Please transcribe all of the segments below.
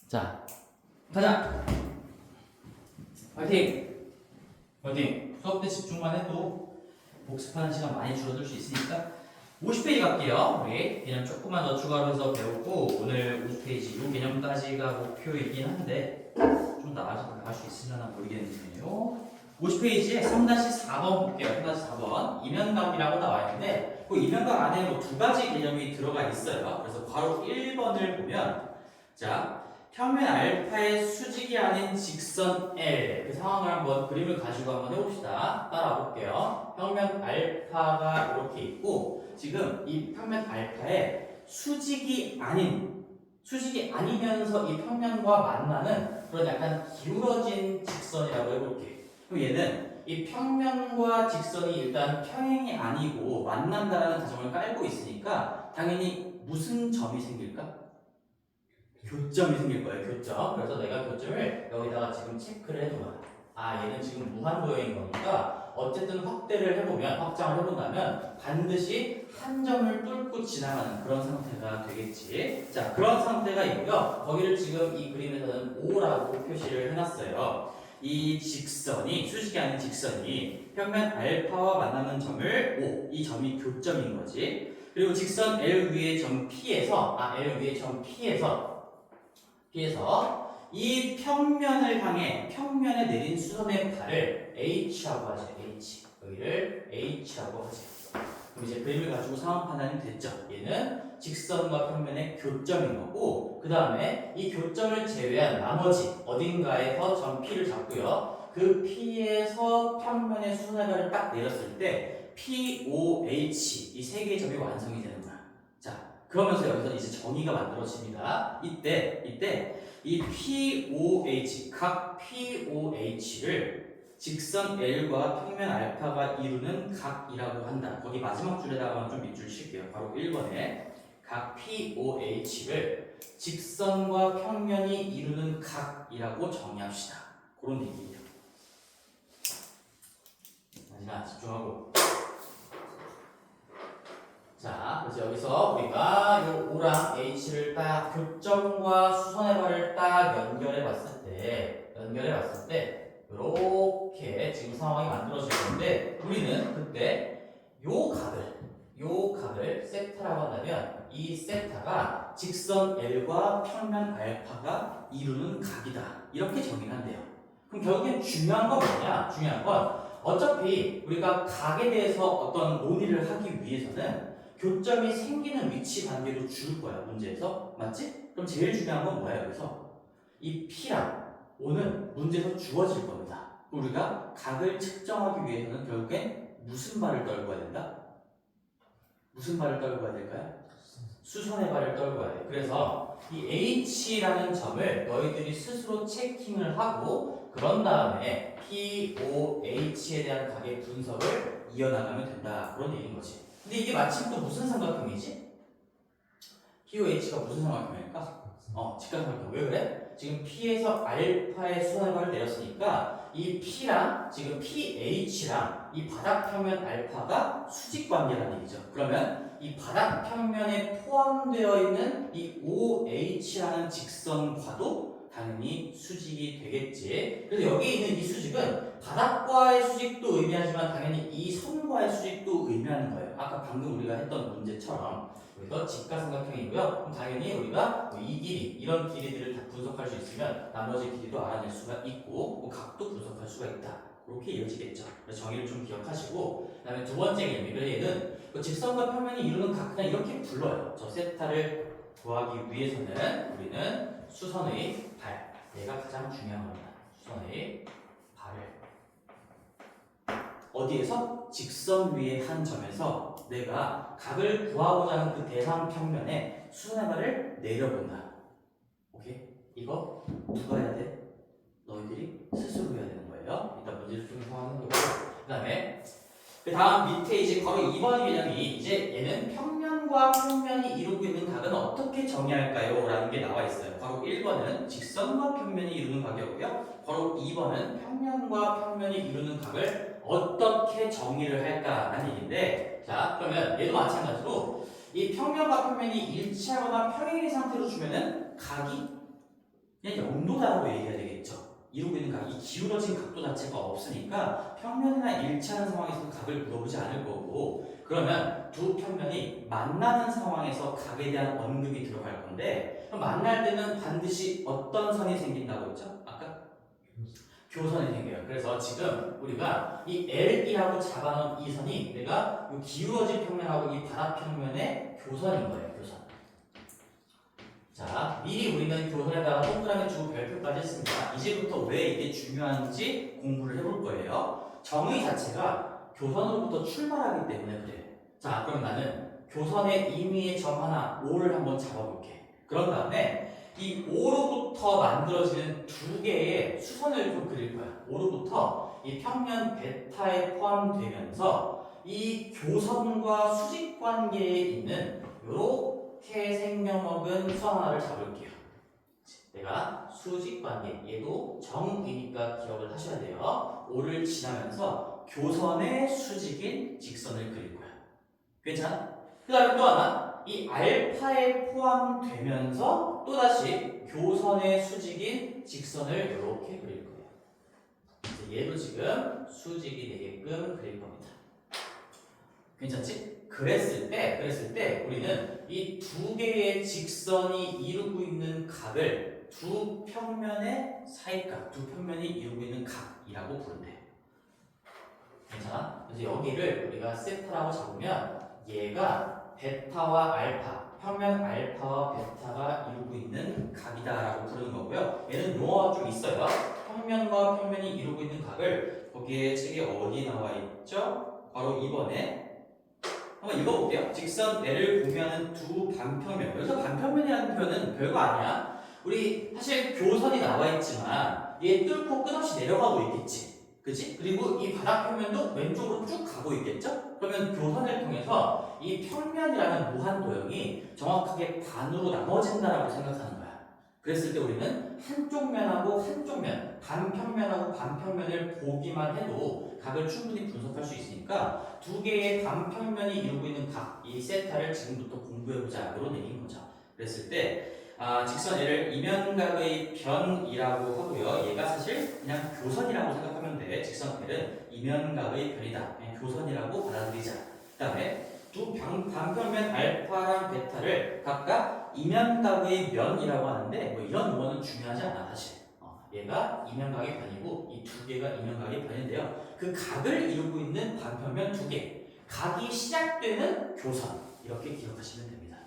자, 가자. 화이팅. 화이팅. 수업 때 집중만 해도 복습하는 시간 많이 줄어들 수 있으니까 50페이지 갈게요. 우리 개념 조금만 더 추가로 해서 배우고 오늘 50페이지 이 개념까지가 목표이긴 한데 좀 나갈 수 있으려나 모르겠네요. 50페이지에 3-4번 볼게요. 3-4번 이면각이라고 나와 있는데 그 이면각 안에 뭐 두 가지 개념이 들어가 있어요. 그래서 바로 1번을 보면 자, 평면 알파의 수직이 아닌 직선 L 그 상황을 한번 그림을 가지고 한번 해봅시다. 따라와 볼게요. 평면 알파가 이렇게 있고 지금 이 평면 알파에 수직이 아니면서 이 평면과 만나는 그런 약간 기울어진 직선이라고 해볼게요. 그럼 얘는 이 평면과 직선이 일단 평행이 아니고 만난다라는 가정을 깔고 있으니까 당연히 무슨 점이 생길까? 교점이 생길 거예요. 교점. 그래서 내가 교점을 여기다가 지금 체크를 해놓아. 아, 얘는 지금 무한도형인 거니까 어쨌든 확장을 해본다면 반드시 한 점을 뚫고 지나가는 그런 상태가 되겠지. 자, 그런 상태가 있고요. 거기를 지금 이 그림에서는 O라고 표시를 해놨어요. 이 직선이, 수직이 아닌 직선이 평면 알파와 만나는 점을 O, 이 점이 교점인 거지. 그리고 직선 L 위의 점 P에서 이 평면을 향해 평면에 내린 수선의 발을 H라고 하죠. H. 여기를 H라고 하죠. 그럼 이제 그림을 가지고 상황 판단이 됐죠. 얘는 직선과 평면의 교점인 거고 그 다음에 이 교점을 제외한 나머지 어딘가에서 점 P를 잡고요. 그 P에서 평면의 수선의 발을 딱 내렸을 때 POH 이 세 개의 점이 완성이 되는 거야. 자, 그러면서 여기서 이제 정의가 만들어집니다. 이때 이 POH, 각 POH를 직선 L과 평면 알파가 이루는 각이라고 한다. 거기 마지막 줄에다가 좀 밑줄 칠게요. 바로 1번에 각 POH를 직선과 평면이 이루는 각이라고 정의합시다. 그런 얘기예요. 마지막 집중하고. 자, 그래서 여기서 우리가 이 O랑 H를 딱 교점과 수선의 발을 딱 연결해 봤을 때 이렇게 지금 상황이 만들어질 건데 우리는 그때 요 각을 세타라고 한다면 이 세타가 직선 L과 평면 알파가 이루는 각이다. 이렇게 정의를 한대요. 그럼 결국엔 중요한 건 뭐냐? 중요한 건 어차피 우리가 각에 대해서 어떤 논의를 하기 위해서는 교점이 생기는 위치 관계로 줄 거야, 문제에서. 맞지? 그럼 제일 중요한 건 뭐야, 여기서? 이 P랑 O는 문제에서 주어질 겁니다. 우리가 각을 측정하기 위해서는 결국엔 무슨 발을 떨고 가야 된다? 무슨 발을 떨고 가야 될까요? 수선의 발을 떨고 가야 돼. 그래서 이 H라는 점을 너희들이 스스로 체킹을 하고 그런 다음에 POH에 대한 각의 분석을 이어나가면 된다. 그런 얘기인 거지. 근데 이게 마침 또 무슨 삼각형이지? POH가 무슨 삼각형일까? 직각삼각형. 왜 그래? 지금 P에서 알파의 수선의 발을 내렸으니까 이 P랑 지금 PH랑 이 바닥평면 알파가 수직관계라는 얘기죠. 그러면 이 바닥평면에 포함되어 있는 이 OH라는 직선과도 당연히 수직이 되겠지. 그래서 여기 있는 이 수직은 바닥과의 수직도 의미하지만 당연히 이 선과의 수직도 의미하는 거예요. 아까 방금 우리가 했던 문제처럼 그래서 직각삼각형이고요. 그럼 당연히 우리가 이 길이, 이런 길이들을 다 분석할 수 있으면 나머지 길이도 알아낼 수가 있고 각도 분석할 수가 있다. 그렇게 이어지겠죠. 그래서 정의를 좀 기억하시고 그 다음에 두 번째 개념이 그래서 얘는 직선과 평면이 이루는 각 그냥 이렇게 불러요. 저 세타를 구하기 위해서는 우리는 수선의 발, 얘가 가장 중요한 겁니다. 수선의 발을 어디에서? 직선 위의 한 점에서 내가 각을 구하고자 하는 그 대상 평면에 수선의 발을 내려본다. 오케이? 이거 누가 해야 돼? 너희들이 스스로 해야 되는 거예요. 일단 문제를 좀 상황은 거고 그 다음 밑에 이제 바로 2번 개념이 이제 얘는 평면과 평면이 이루고 있는 각은 어떻게 정의할까요? 라는 게 나와 있어요. 바로 1번은 직선과 평면이 이루는 각이었고요. 바로 2번은 평면과 평면이 이루는 각을 어떻게 정의를 할까라는 얘기인데 자 그러면 얘도 마찬가지로 이 평면과 평면이 일치하거나 평행인 상태로 주면은 각이 그냥 0도다라고 얘기해야 되겠죠. 이루고 있는 각, 이 기울어진 각도 자체가 없으니까 평면이나 일치하는 상황에서는 각을 물어보지 않을 거고, 그러면 두 평면이 만나는 상황에서 각에 대한 언급이 들어갈 건데, 그럼 만날 때는 반드시 어떤 선이 생긴다고 했죠? 아까 교선이 생겨요. 그래서 지금 우리가 이 L이라고 잡아놓은 이 선이 내가 이 기울어진 평면하고 이 바닥 평면의 교선인 거예요. 교선. 자, 미리 우리는 교선에다가 동그라미 주고 별표까지 했습니다. 이제부터 왜 이게 중요한지 공부를 해볼 거예요. 정의 자체가 교선으로부터 출발하기 때문에 그래요. 자, 그럼 나는 교선의 임의의 점 하나, O를 한번 잡아볼게. 그런 다음에 이 O로부터 만들어지는 두 개의 수선을 좀 그릴 거야. O로부터 이 평면 베타에 포함되면서 이 교선과 수직 관계에 있는 이렇게 생겨먹은 수선 하나를 잡을게요. 내가 수직 관계, 얘도 정이니까 기억을 하셔야 돼요. O를 지나면서 교선의 수직인 직선을 그릴 거야. 괜찮아? 그 다음에 또 하나, 이 알파에 포함되면서 또다시 교선의 수직인 직선을 이렇게 그릴 거예요. 얘도 지금 수직이 되게끔 그릴 겁니다. 괜찮지? 그랬을 때 우리는 이 두 개의 직선이 이루고 있는 각을 두 평면의 사이각, 두 평면이 이루고 있는 각이라고 부른대요. 괜찮아? 그래서 여기를 우리가 세타라고 잡으면 얘가 베타와 알파, 평면 알파와 베타가 이루고 있는 각이다라고 부르는 거고요. 얘는 용어가 좀 있어요. 평면과 평면이 이루고 있는 각을 거기에 책에 어디 나와 있죠? 바로 2번에 한번 읽어볼게요. 직선 L을 공유하는 두 반평면. 여기서 반평면이라는 표현은 별거 아니야. 우리 사실 교선이 나와 있지만 얘 뚫고 끝없이 내려가고 있겠지. 그치? 그리고 이 바닥 평면도 왼쪽으로 쭉 가고 있겠죠? 그러면 교선을 통해서 이 평면이라는 무한도형이 정확하게 반으로 나눠진다라고 생각하는 거야. 그랬을 때 우리는 한쪽 면하고 한쪽 면, 반평면하고 반평면을 보기만 해도 각을 충분히 분석할 수 있으니까 두 개의 반평면이 이루고 있는 각, 이 세타를 지금부터 공부해보자. 이런 얘기인 거죠. 그랬을 때 직선 L을 이면각의 변이라고 하고요. 얘가 사실 그냥 교선이라고 생각하면 돼. 직선 L은 이면각의 변이다. 그냥 교선이라고 받아들이자. 그 다음에 두 반평면 알파랑 베타를 각각 이면각의 면이라고 하는데 뭐 이런 용어는 중요하지 않아 사실. 얘가 이면각의 변이고 이 두 개가 이면각의 변인데요. 그 각을 이루고 있는 반평면 두 개, 각이 시작되는 교선 이렇게 기억하시면 됩니다.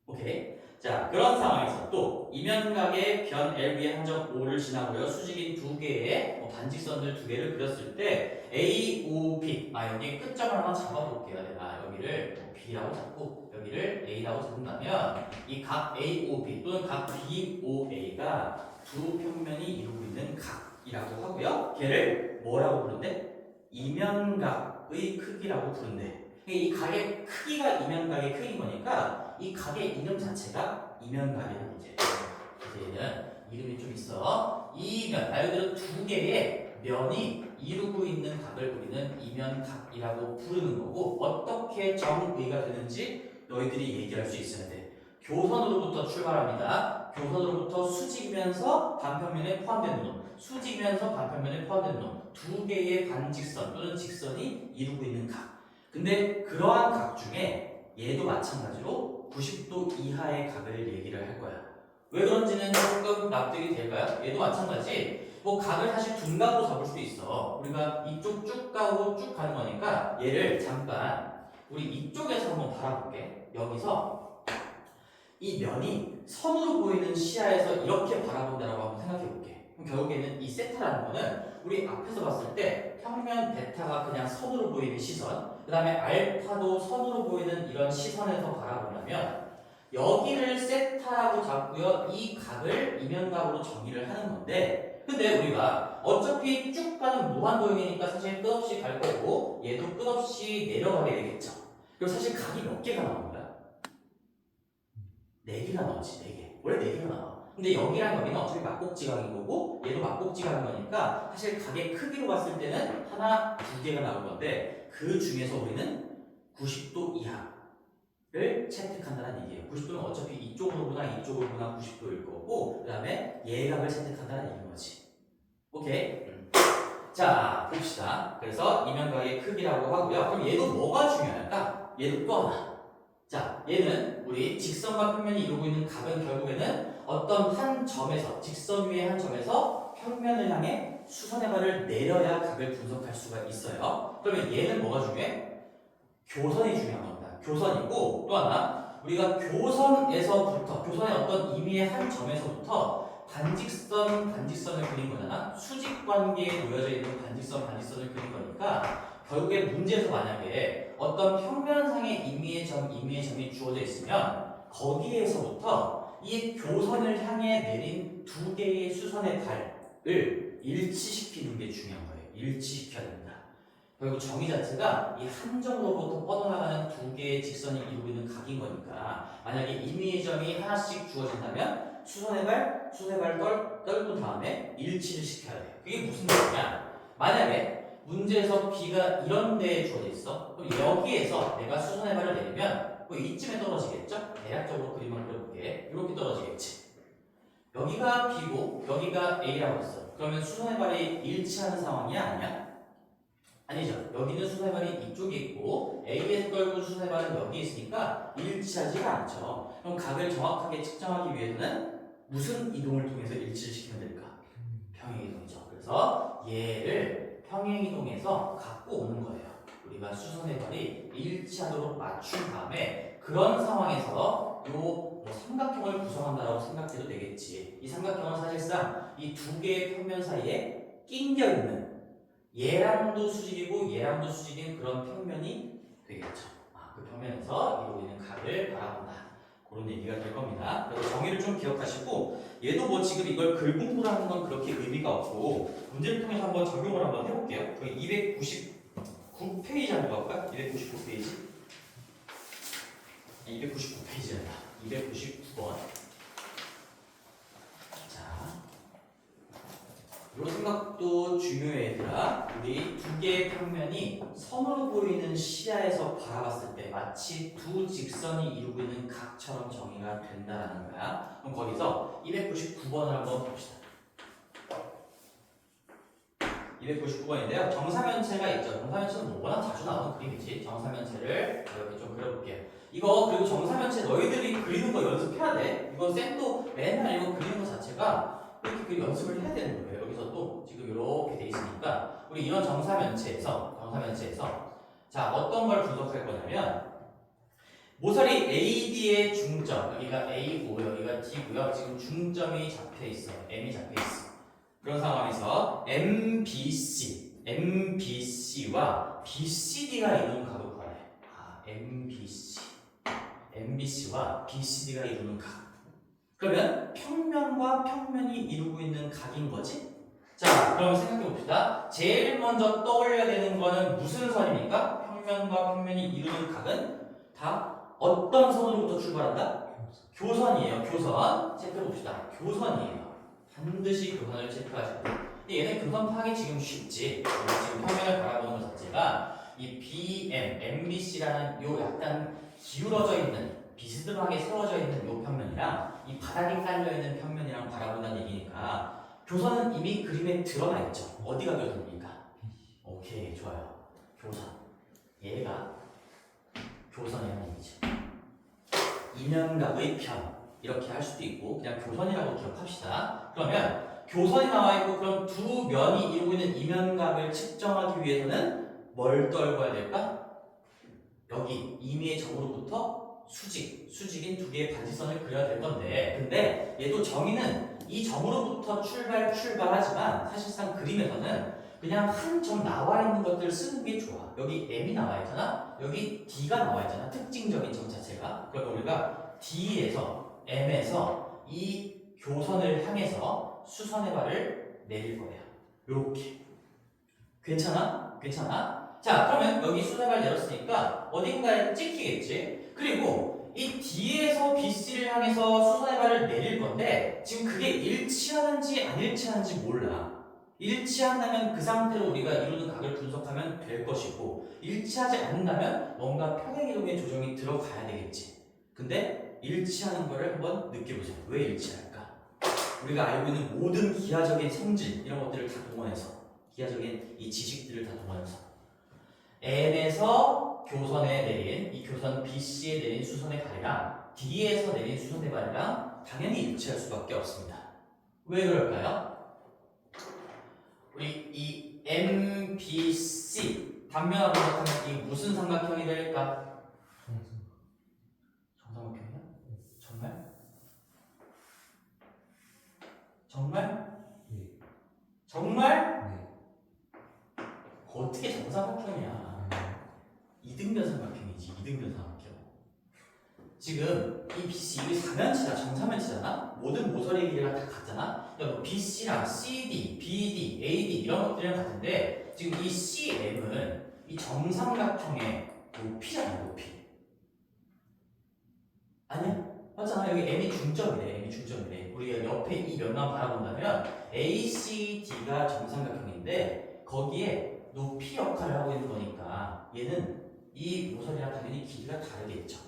오케이. 자, 그런 상황에서 또 이면각의 변 L 위에 한점 O를 지나고요. 수직인 두 개의 반직선들 두 개를 그렸을 때 A, O, B. 여기 끝점을 한번 잡아볼게요. 내가 여기를 B라고 잡고 여기를 A라고 잡는다면 이 각 A, O, B 또는 각 B, O, A가 두 평면이 이루고 있는 각이라고 하고요. 걔를 뭐라고 부른대? 이면각의 크기라고 부른대. 이 각의 크기가 이면각의 크기인 거니까 이 각의 이름 자체가 이면각이라는 문제예요. 그래서 얘는 이름이 좀 있어. 이면, 말 그대로 두 개의 면이 이루고 있는 각을 우리는 이면각이라고 부르는 거고 어떻게 정의가 되는지 너희들이 얘기할 수 있어야 돼. 교선으로부터 출발합니다. 교선으로부터 수직이면서 반평면에 포함되는 놈, 수직이면서 반평면에 포함되는 놈, 두 개의 반직선 또는 직선이 이루고 있는 각. 근데 그러한 각 중에 얘도 마찬가지로 90도 이하의 각을 얘기를 할 거야. 왜 그런지는 조금 납득이 될까요? 얘도 마찬가지. 뭐 각을 사실 둔각으로 잡을 수도 있어. 우리가 이쪽 쭉 가고 쭉 가는 거니까 얘를 잠깐 우리 이쪽에서 한번 바라볼게. 여기서 이 면이 선으로 보이는 시야에서 이렇게 바라본다라고 한번 생각해 볼게. 그럼 결국에는 이 세타라는 거는 우리 앞에서 봤을 때 평면 베타가 그냥 선으로 보이는 시선, 그 다음에 알파도 선으로 보이는 이런 시선에서 바라본다면 여기를 세타라고 잡고요. 이 각을 이면각으로 정의를 하는 건데 근데 우리가 어차피 쭉 가는 무한도형이니까 사실 끝없이 갈 거고 얘도 끝없이 내려가게 되겠죠. 그럼 사실 각이 몇 개가 나오는 거야? 4개가 나오지. 4개. 원래 4개가 나와. 근데 여기랑 여기는 어차피 막곡지각인 거고 얘도 막곡지각인 거니까 사실 각의 크기로 봤을 때는 하나, 2개가 나올 건데 그 중에서 우리는 90도 이하를 채택한다는 얘기예요. 90도는 어차피 이쪽으로 보나 이쪽으로 보나 90도일 거고 그 다음에 예각을 선택한다는 얘기인 거지. 오케이? 자, 봅시다. 그래서 이면각의 크기라고 하고요. 그럼 얘도 뭐가 중요할까? 얘도 또 하나. 자, 얘는 우리 직선과 평면이 이루고 있는 각은 결국에는 어떤 한 점에서, 직선 위의 한 점에서 평면을 향해 수선의 발을 내려야 각을 분석할 수가 있어요. 그러면 얘는 뭐가 중요해? 교선이 중요한 겁니다. 교선이고 또 하나 우리가 교선에서부터 교선의 어떤 임의의 한 점에서부터 반직선을 그린 거잖아. 수직 관계에 놓여져 있는 반직선을 그린 거니까 결국에 문제에서 만약에 어떤 평면상의 임의의 점이 주어져 있으면 거기에서부터 이 교선을 향해 내린 두 개의 수선의 발을 일치시키는 게 중요한 거예요. 일치시켜야 됩니다. 결국 정의 자체가 이 함정으로부터 뻗어나가는 두 개의 직선이 이루고 있는 각인 거니까 만약에 임의의 점이 하나씩 주어진다면 수선의 발 떨군 다음에 일치를 시켜야 돼요. 그게 무슨 말이냐? 만약에 문제에서 B가 이런 데에 주어져 있어. 그럼 여기에서 내가 수선의 발을 내리면 뭐 이쯤에 떨어지겠죠? 대략적으로 그림을 그려볼게. 이렇게 떨어지겠지. 여기가 B고 여기가 A라고 했어. 그러면 수선의 발이 일치하는 상황이야? 아니야? 아니죠. 여기는 수세발이 이쪽에 있고 A에서 떨군 수세발은 여기 있으니까 일치하지가 않죠. 그럼 각을 정확하게 측정하기 위해서는 무슨 이동을 통해서 일치를 시키면 될까? 평행이동이죠. 그래서 얘를 평행이동해서 갖고 오는 거예요. 우리가 수선의 발이 일치하도록 맞춘 다음에 그런 상황에서 요 삼각형을 구성한다라고 생각해도 되겠지. 이 삼각형은 사실상 이 두 개의 평면 사이에 낑겨 있는 얘랑도 수직이고 얘랑도 수직인 그런 평면이 되겠죠. 그 평면에서 이루고 있는 각을 바라본다. 그런 얘기가 될 겁니다. 그래서 정의를 좀 기억하시고 얘도 뭐 지금 이걸 글 공부를 하는 건 그렇게 의미가 없고 문제를 통해서 한번 적용을 한번 해볼게요. 299페이지 한번 가볼까요? 299페이지 299페이지란다. 299번 이 생각도 중요해 얘들아. 우리 두 개의 평면이 선으로 보이는 시야에서 바라봤을 때 마치 두 직선이 이루고 있는 각처럼 정의가 된다는 거야. 그럼 거기서 299번을 한번 봅시다. 299번인데요. 정사면체가 있죠. 정사면체는 뭐 워낙 자주 나오는 그림이지. 정사면체를 이렇게 좀 그려볼게요. 이거 그리고 정사면체 너희들이 그리는 거 연습해야 돼. 이거 쌤도 맨날 이거 그리는 거 자체가 이렇게 그 연습을 해야 되는 거예요. 여기서도 지금 이렇게 돼 있으니까 우리 이런 정사면체에서 자 어떤 걸 분석할 거냐면 모서리 AD의 중점 여기가 A고 여기가 D고요. 지금 중점이 잡혀 있어. M이 잡혀 있어. 그런 상황에서 MBC와 BCD가 이루는 각을 구하래. MBC와 BCD가 이루는 각. 그러면 평면과 평면이 이루고 있는 각인 거지? 자, 그럼 생각해 봅시다. 제일 먼저 떠올려야 되는 거는 무슨 선입니까? 평면과 평면이 이루는 각은 다 어떤 선으로부터 출발한다? 교선이에요. 교선. 체크해 봅시다. 교선이에요. 반드시 교선을 체크하셔야 돼요. 근데 얘는 교선 파악이 지금 쉽지. 지금 평면을 바라보는 것 자체가 이 MBC라는 요 약간 기울어져 있는 비스듬하게 세워져 있는 이 평면이랑 이 바닥에 깔려있는 평면이랑 바라본다는 얘기니까 교선은 이미 그림에 드러나 있죠. 어디가 교선입니까? 오케이, 좋아요. 교선. 얘가 교선이라는 얘기죠. 이면각의 편. 이렇게 할 수도 있고 그냥 교선이라고 기억합시다. 그러면 교선이 나와 있고 그럼 두 면이 이루고 있는 이면각을 측정하기 위해서는 뭘 떨궈야 될까? 여기 임의의 점으로부터 수직인 두 개의 반지선을 그려야 될 건데 근데 얘도 정의는 이 점으로부터 출발하지만 사실상 그림에서는 그냥 한 점 나와 있는 것들을 쓰는 게 좋아. 여기 M이 나와 있잖아. 여기 D가 나와 있잖아. 특징적인 점 자체가. 그러면 우리가 D에서 M에서 이 교선을 향해서 수선의 발을 내릴 거예요. 요렇게. 괜찮아? 자, 그러면 여기 수선의 발 내렸으니까 어딘가에 찍히겠지? 그리고 이 D에서 BC를 향해서 수선의 발을 내릴 건데 지금 그게 일치하는지 안 일치하는지 몰라. 일치한다면 그 상태로 우리가 이루는 각을 분석하면 될 것이고 일치하지 않는다면 뭔가 평행이동의 조정이 들어가야 되겠지. 근데 일치하는 거를 한번 느껴보자. 왜 일치할까? 우리가 알고 있는 모든 기하적인 성질 이런 것들을 다 동원해서 기하적인 이 지식들을 다 동원해서 M에서 교선에 내린 이 교선 BC에 내린 수선의 발이랑 D에서 내린 수선의 발이랑 당연히 일치할 수밖에 없습니다. 왜 그럴까요? 우리 이 MBC 단면하고 생각하면 이 무슨 삼각형이 될까? 정삼각형이야? 정말? 정말? 네. 정말? 네. 어떻게 정삼각형이야? 이등변 삼각형이지. 이등변 삼각형. 지금 이 BC 이게 4면체다. 정사면체잖아. 모든 모서리 길이가 다 같잖아. 그러니까 BC랑 CD, BD, AD 이런 것들이랑 같은데 지금 이 CM은 이 정삼각형의 높이잖아. 높이. 아니야? 맞잖아. 여기 M이 중점이래. M이 중점이래. 우리가 옆에 이 면만 바라본다면 ACD가 정삼각형인데 거기에 높이 역할을 하고 있는 거니까 얘는 이 모서리랑 당연히 길이가 다르겠죠.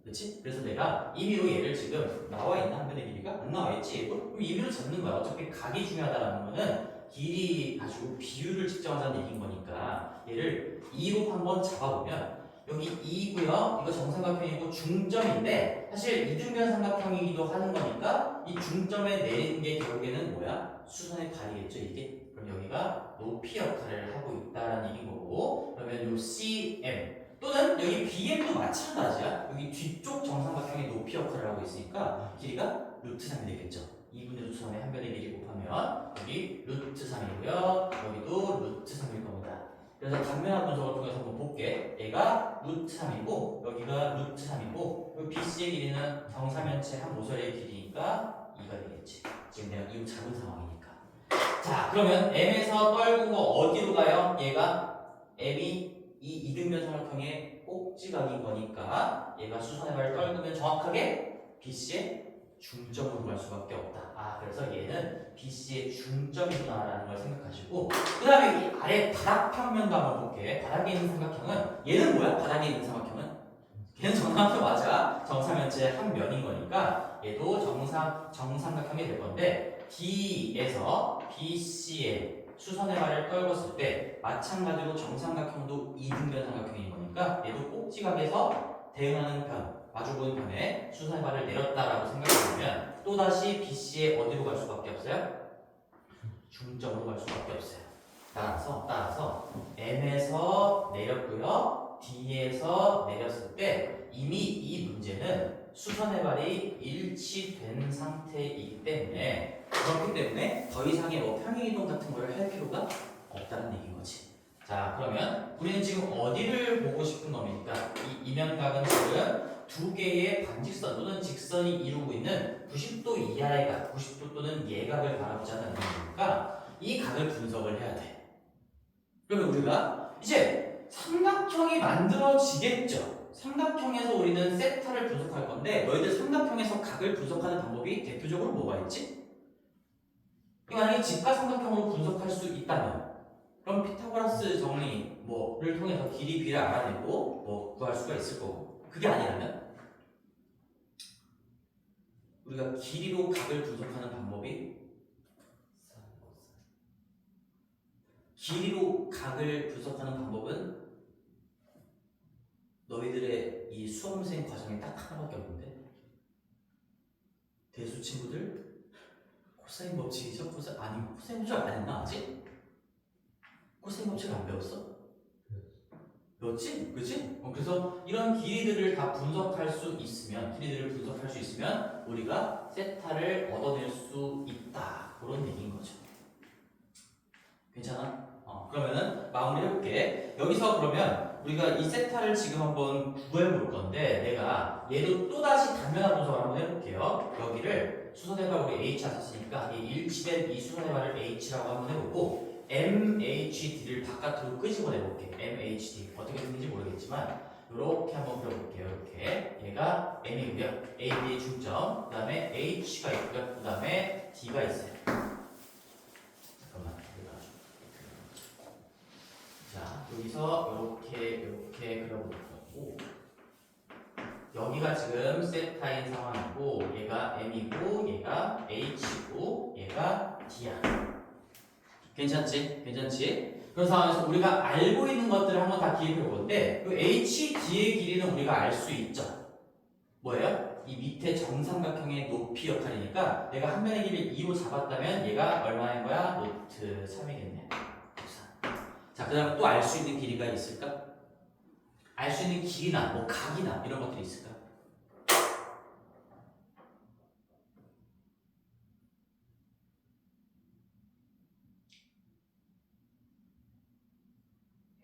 그렇지? 그래서 내가 임의로 얘를 지금 나와 있나 한 변의 길이가? 안 나와 있지? 그럼 임의로 잡는 거야. 어차피 각이 중요하다는 거는 길이 가지고 비율을 측정하자는 얘기인 거니까 얘를 2로 한번 잡아보면 여기 2고요. 이거 정삼각형이고 중점인데 사실 이등변 삼각형이기도 하는 거니까 이 중점에 내리는 게 결국에는 뭐야? 수선의 발이겠죠 이게? 그럼 여기가 높이 역할을 하고 있다는 얘기인 거고 그러면 요 CM 또는 여기 BM도 마찬가지야. 여기 뒤쪽 정삼각형의 높이 역할을 하고 있으니까 길이가 루트 3이 되겠죠. 2분의 루트 3의 한 변의 길이 곱하면 여기 루트 3이고요. 여기도 루트 3일 겁니다. 그래서 단면화 분석을 통해서 한번 볼게. 얘가 루트 3이고 여기가 루트 3이고 여기 BC의 길이는 정사면체 한 모서리의 길이니까 2가 되겠지. 지금 내가 2로 잡은 상황이니까. 자 그러면 M에서 떨구고 어디로 가요? 얘가 M이 이 이등변 삼각형의 꼭지각인 거니까 얘가 수선의 발을 떨구면 정확하게 BC의 중점으로 갈 수밖에 없다. 아 그래서 얘는 BC의 중점이구나라는 걸 생각하시고 그 다음에 이 아래 바닥 평면도 한번 볼게. 바닥에 있는 삼각형은 얘는 뭐야? 바닥에 있는 삼각형은? 걔는 정삼각형 맞아. 정사면체 한 면인 거니까 얘도 정삼각형이 될 건데 D에서 BC의 수선의 발을 떨궜을 때 마찬가지로 정삼각형도 이등변 삼각형인 거니까 얘도 꼭지각에서 대응하는 편, 마주보는 편에 수선의 발을 내렸다라고 생각해보면 또다시 BC의 어디로 갈 수밖에 없어요? 중점으로 갈 수밖에 없어요. 따라서 M에서 내렸고요. D에서 내렸을 때 이미 이 문제는 수선의 발이 일치된 상태이기 때문에 그렇기 때문에 더 이상의 뭐 평행이동 같은 걸 할 필요가 없다는 얘기인 거지. 자 그러면 우리는 지금 어디를 보고 싶은 겁니까? 이 이면각은 지금 두 개의 반직선 또는 직선이 이루고 있는 90도 이하의 각, 90도 또는 예각을 바라보자는 얘기니까 이 각을 분석을 해야 돼. 그러면 우리가 이제 삼각형이 만들어지겠죠. 삼각형에서 우리는 세타를 분석할 건데 너희들 삼각형에서 각을 분석하는 방법이 대표적으로 뭐가 있지? 만약에 직각삼각형으로 분석할 수 있다면 그럼 피타고라스 정리 뭐를 통해서 길이 비를 알아내고 뭐 구할 수가 있을 거고 그게 아니라면 우리가 길이로 각을 분석하는 방법이 길이로 각을 분석하는 방법은 너희들의 이 수험생 과정에 딱 하나밖에 없는데 대수 친구들 코사인 법칙이죠? 코사인 법칙 안 했나 아직? 코사인 법칙 안 배웠어? 배웠지? 그치? 그래서 이런 길이들을 다 분석할 수 있으면 우리가 세타를 얻어낼 수 있다 그런 얘기인 거죠. 괜찮아? 그러면은 마무리 해볼게. 여기서 그러면 우리가 이 세타를 지금 한번 구해볼 건데 내가 얘도 또다시 단면화 분석을 한번 해볼게요. 여기를 수선의 발 우리 H 썼으니까 이 일치된 이 수선의 발을 H라고 한번 해보고 MHD를 바깥으로 끄집어내볼게. MHD 어떻게 생긴지 모르겠지만 이렇게 한번 그려볼게요. 이렇게 얘가 M이고요. A, B의 중점 그 다음에 H가 있고요. 그 다음에 D가 있어요. 자, 여기서 이렇게 그려볼 거고 여기가 지금 세타인 상황이고 얘가 M이고 얘가 H고 얘가 D야. 괜찮지? 괜찮지? 그런 상황에서 우리가 알고 있는 것들을 한번 다 기입해 볼때 그 HD의 길이는 우리가 알 수 있죠. 뭐예요? 이 밑에 정삼각형의 높이 역할이니까 내가 한 면의 길이를 2로 잡았다면 얘가 얼마인 거야? 루트 3이겠네. 자, 그 다음에 또 알 수 있는 길이가 있을까? 알 수 있는 길이나 뭐 각이나 이런 것들이 있을까?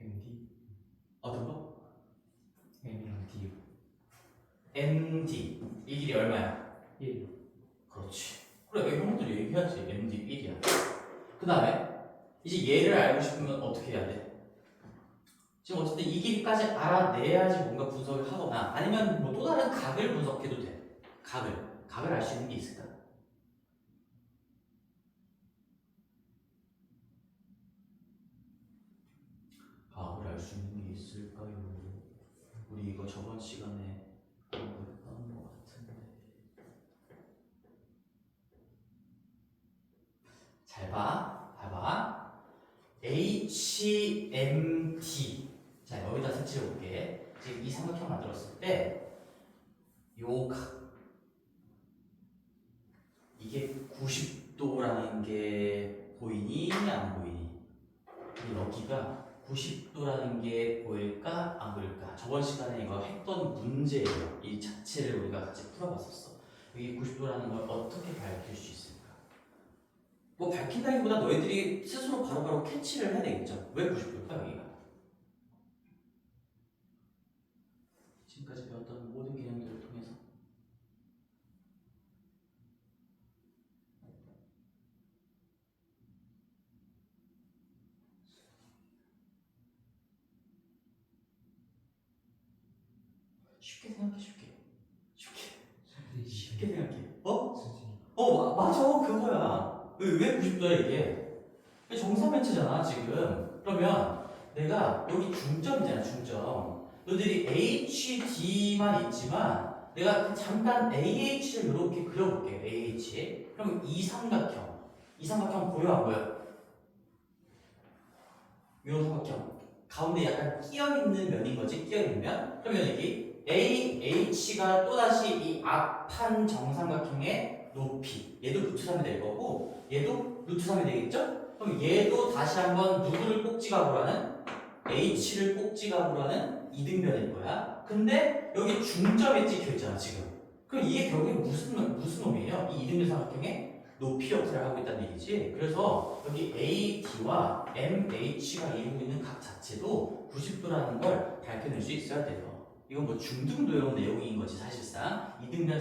MD 어떤 거? M이랑 D MD 이 길이 얼마야? 1 그렇지. 그래, 형들이 얘기해야지. MD 1이야. 그 다음에 이제 얘를 알고 싶으면 어떻게 해야 돼? 지금 어쨌든 이 길이까지 알아내야지 뭔가 분석을 하거나 아니면 뭐 또 다른 각을 분석해도 돼. 각을 알 수 있는 게 있을까? 각을 알 수 있는 게 있을까요? 우리 이거 저번 시간에 공부했던 것 같은데. 잘 봐봐. HMT. 자, 여기다 색칠해 볼게. 지금 이 삼각형 만들었을 때 요 각 이게 90도라는 게 보이니 안 보이니? 여기가 90도라는 게 보일까 안 보일까? 저번 시간에 이거 했던 문제예요. 이 자체를 우리가 같이 풀어봤었어. 여기 90도라는 걸 어떻게 밝힐 수 있을까? 뭐 밝힌다기보다 너희들이 스스로 바로바로 캐치를 해야 되겠죠. 왜 90도일까 여기가? 지금까지 배웠던 모든 개념들을 통해서 쉽게 생각해. 쉽게 생각해. 어? 수지 맞아. 그거야. 왜 90도야 이게? 정사면체잖아 지금. 그러면 내가 여기 중점이잖아 중점. 너희들이 HD만 있지만 내가 잠깐 AH를 이렇게 그려볼게요. AH. 그럼 이 삼각형 보여 안 보여? 이 삼각형 가운데 약간 끼어있는 면인 거지. 끼어있는 면. 그러면 여기 AH가 또다시 이 앞판 정삼각형의 높이. 얘도 루트 3이 될 거고 얘도 루트 3이 되겠죠? 그럼 얘도 다시 한번 누구를 꼭지각으로 하는? H를 꼭지각으로 하는 이등변일 거야. 근데 여기 중점에 찍혀 있잖아 지금. 그럼 이게 결국에 무슨 놈이에요? 이 이등변 삼각형의 높이 역할을 하고 있다는 얘기지. 그래서 여기 AD와 MH가 이루고 있는 각 자체도 90도라는 걸 밝혀낼 수 있어야 돼요. 이건 뭐 중등도형 내용인 거지 사실상. 이등변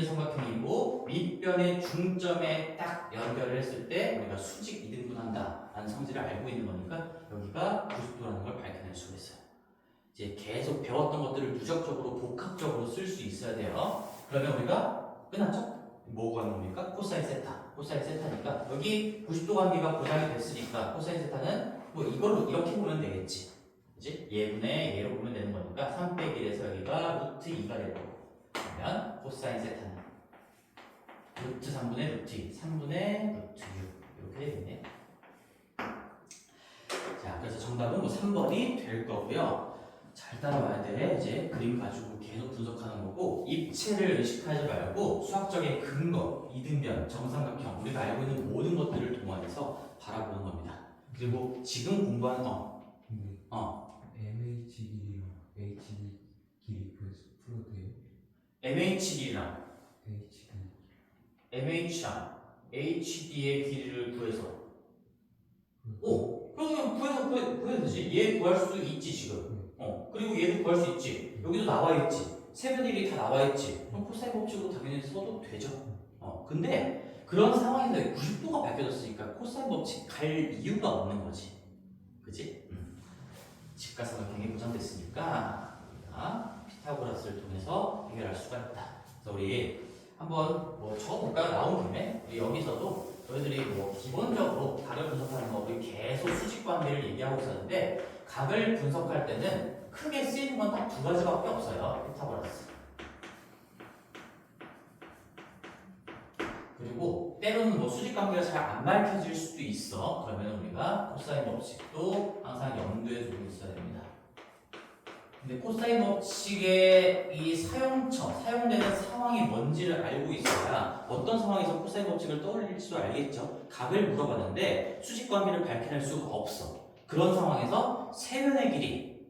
삼각형이고 밑변의 중점에 딱 연결을 했을 때 우리가 수직 이등분한다 라는 성질을 알고 있는 거니까 여기가 90도라는 걸 밝혀낼 수가 있어요. 이제 계속 배웠던 것들을 누적적으로 복합적으로 쓸 수 있어야 돼요. 그러면 우리가 끝났죠? 뭐가 나옵니까? 코사인 세타니까 여기 90도 관계가 보장이 됐으니까 코사인 세타는 뭐 이걸로 이렇게 보면 되겠지. 그지? 얘분의 얘로 보면 되는 거니까 3 빼기 1에서 여기가 루트 2가 되고 그러면 코사인 세타는 루트 3분의 루트 2, 3분의 루트 6 이렇게 되겠네. 자, 그래서 정답은 뭐 3번이 될 거고요. 잘 따라와야 돼. 이제 그림 가지고 계속 분석하는 거고 입체를 의식하지 말고 수학적인 근거, 이등변, 정삼각형 우리가 알고 있는 모든 것들을 동원해서 바라보는 겁니다. 그리고 지금 공부하는 근데 MH 길이랑 HD 길이 풀어도 돼요? MHD랑 H 길이 MH랑 HD의 길이를 구해서 풀어도 그러면 구해도 되지. 얘 구할 수 있지 지금. 그리고 얘도 구할 수 있지. 여기도 나와 있지. 세변의 길이 다 나와 있지. 그럼 코사인 법칙으로 당연히 써도 되죠. 근데 그런 상황에서 90도가 밝혀졌으니까 코사인 법칙 갈 이유가 없는 거지. 그치? 직각삼각형이 보장됐으니까 우리가 피타고라스를 통해서 해결할 수가 있다. 그래서 우리 한번 뭐 적어볼까요? 나온 김에 우리 여기서도 저희들이 뭐 기본적으로 각을 분석하는 거 우리 계속 수직 관계를 얘기하고 있었는데 각을 분석할 때는 크게 쓰이는 건 딱 두 가지밖에 없어요. 피타고라스. 그리고 때로는 뭐 수직 관계가 잘 안 밝혀질 수도 있어. 그러면 우리가 코사인 법칙도 항상 염두에 두고 있어야 됩니다. 근데 코사인 법칙의 이 사용되는 상황이 뭔지를 알고 있어야 어떤 상황에서 코사인 법칙을 떠올릴지도 알겠죠. 각을 물어봤는데 수직 관계를 밝혀낼 수가 없어. 그런 상황에서 세면의